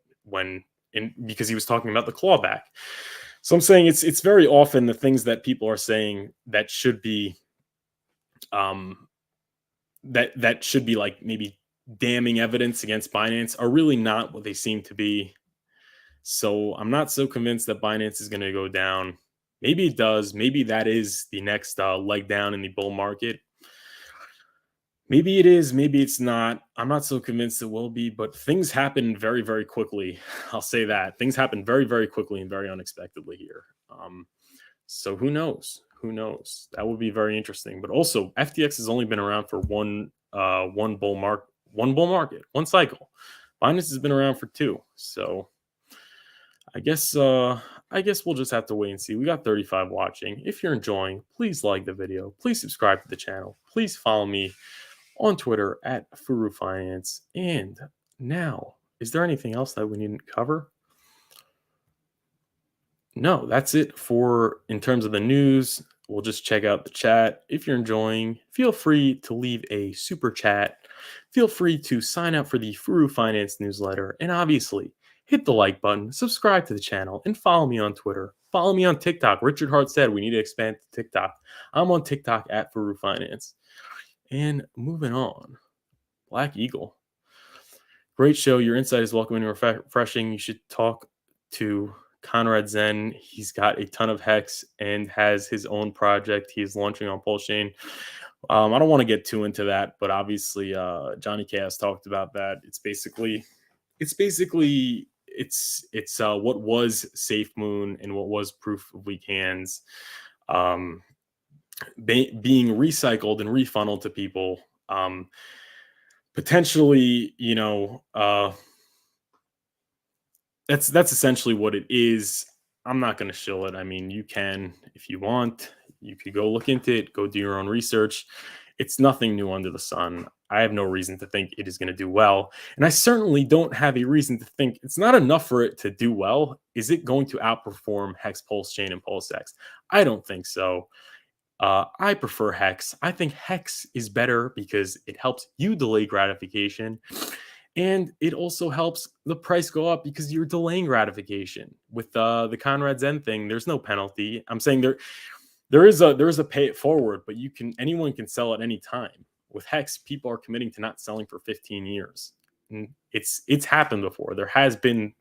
because he was talking about the clawback. So I'm saying it's very often the things that people are saying that should be that should be like maybe damning evidence against Binance are really not what they seem to be. So I'm not so convinced that Binance is going to go down. Maybe it does. Maybe that is the next leg down in the bull market. Maybe it is. Maybe it's not. I'm not so convinced it will be, but things happen very, very quickly. I'll say that. Things happen very, very quickly and very unexpectedly here. So who knows? Who knows? That would be very interesting. But also, FTX has only been around for one bull market, one cycle. Binance has been around for 2. So I guess we'll just have to wait and see. We got 35 watching. If you're enjoying, please like the video. Please subscribe to the channel. Please follow me on Twitter at furufinance. And now, is there anything else that we need to cover? No, that's it for in terms of the news. We'll just check out the chat. If you're enjoying, feel free to leave a super chat. Feel free to sign up for the Furu Finance newsletter. And obviously, hit the like button, subscribe to the channel, and follow me on Twitter. Follow me on TikTok. Richard Hart said we need to expand to TikTok. I'm on TikTok at Furu Finance. And moving on, Black Eagle. Great show. Your insight is welcome and refreshing. You should talk to Conrad Zen. He's got a ton of Hex and has his own project he's launching on Pulsechain. I don't want to get too into that, but obviously Johnny K has talked about that. It's basically what was SafeMoon and what was Proof of Weak Hands being recycled and refunneled to people. Potentially, that's essentially what it is. I'm not going to shill it. I mean, you can, if you want, you could go look into it, go do your own research. It's nothing new under the sun. I have no reason to think it is going to do well. And I certainly don't have a reason to think it's not enough for it to do well. Is it going to outperform Hex Pulsechain and PulseX? I don't think so. I prefer Hex. I think Hex is better because it helps you delay gratification. And it also helps the price go up because you're delaying gratification. With the Conrad Zen thing, there's no penalty. I'm saying there is a pay it forward, but anyone can sell at any time. With Hex, people are committing to not selling for 15 years. And it's happened before. There has been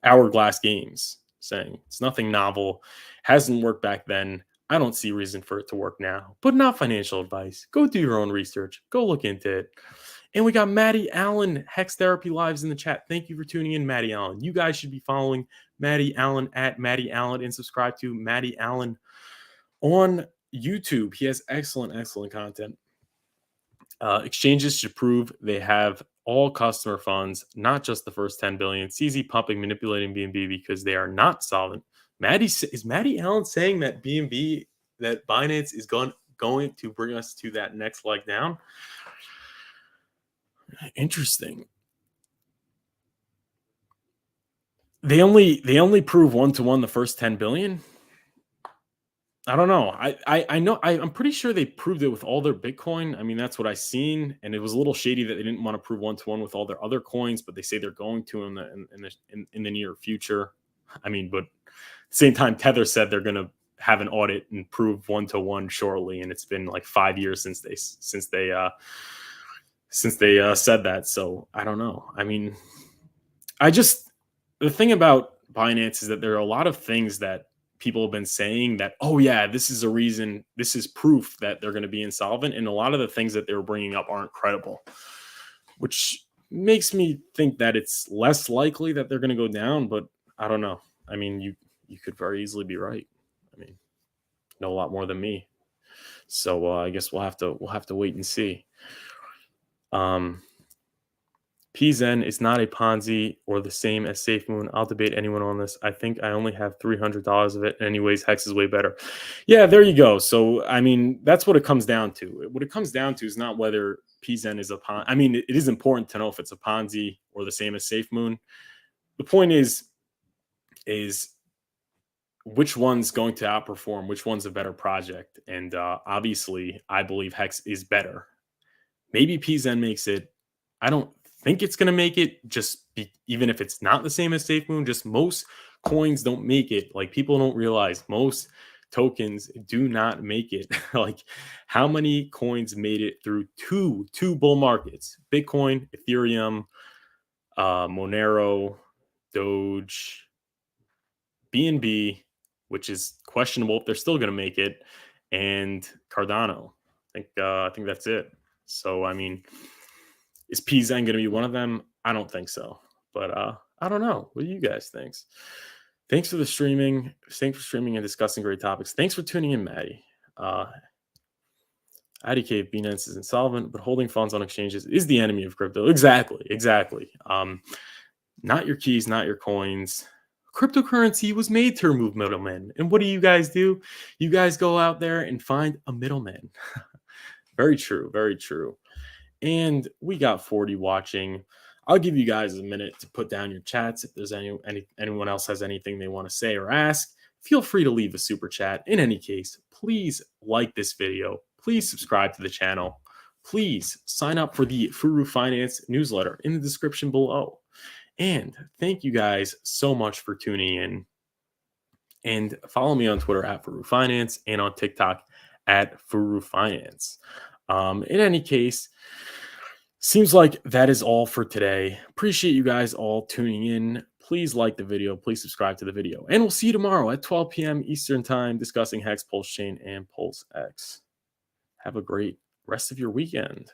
hourglass games saying it's nothing novel, hasn't worked back then. I don't see reason for it to work now, but not financial advice. Go do your own research. Go look into it. And we got Maddie Allen, Hex Therapy Lives in the chat. Thank you for tuning in, Maddie Allen. You guys should be following Maddie Allen at Maddie Allen and subscribe to Maddie Allen on YouTube. He has excellent content. Exchanges should prove they have all customer funds, not just the first 10 billion. CZ pumping, manipulating BNB because they are not solvent. Is Maddie Allen saying that BNB, that Binance is going to bring us to that next leg down? Interesting. They only prove 1-to-1 the first 10 billion. I don't know. I know. I'm pretty sure they proved it with all their Bitcoin. I mean, that's what I seen, and it was a little shady that they didn't want to prove 1-to-1 with all their other coins, but they say they're going to in the near future. I mean, but at the same time, Tether said they're going to have an audit and prove 1-to-1 shortly, and it's been like 5 years since they said that. So I don't know. I mean, the thing about Binance is that there are a lot of things that people have been saying that, oh yeah, this is a reason, this is proof that they're going to be insolvent. And a lot of the things that they were bringing up aren't credible, which makes me think that it's less likely that they're going to go down, but I don't know. I mean, you could very easily be right. I mean, know a lot more than me. So I guess we'll have to wait and see. PZen is not a Ponzi or the same as SafeMoon. I'll debate anyone on this. I think I only have $300 of it. Anyways, Hex is way better. Yeah, there you go. So, I mean, that's what it comes down to. What it comes down to is not whether PZen is a Ponzi. I mean, it is important to know if it's a Ponzi or the same as SafeMoon. The point is which one's going to outperform, which one's a better project. And obviously, I believe Hex is better. Maybe PZen makes it. I don't think it's going to make it, even if it's not the same as SafeMoon. Just most coins don't make it. Like, people don't realize most tokens do not make it. Like, how many coins made it through two bull markets? Bitcoin, Ethereum, Monero, Doge, BNB, which is questionable if they're still going to make it, and Cardano. I think that's it. So, I mean, is PZen going to be one of them? I don't think so. But I don't know. What do you guys think? Thanks for the streaming. Thanks for streaming and discussing great topics. Thanks for tuning in, Maddie. IDK Binance is insolvent, but holding funds on exchanges is the enemy of crypto. Exactly. Not your keys, not your coins. Cryptocurrency was made to remove middlemen. And what do? You guys go out there and find a middleman. Very true. Very true. And we got 40 watching. I'll give you guys a minute to put down your chats. If there's anyone else has anything they want to say or ask, feel free to leave a super chat. In any case, please like this video. Please subscribe to the channel. Please sign up for the Furu Finance newsletter in the description below. And thank you guys so much for tuning in. And follow me on Twitter at Furu Finance and on TikTok at Furu Finance. In any case, seems like that is all for today. Appreciate you guys all tuning in. Please like the video. Please subscribe to the video. And we'll see you tomorrow at 12 p.m. Eastern Time discussing Hex Pulsechain and PulseX. Have a great rest of your weekend.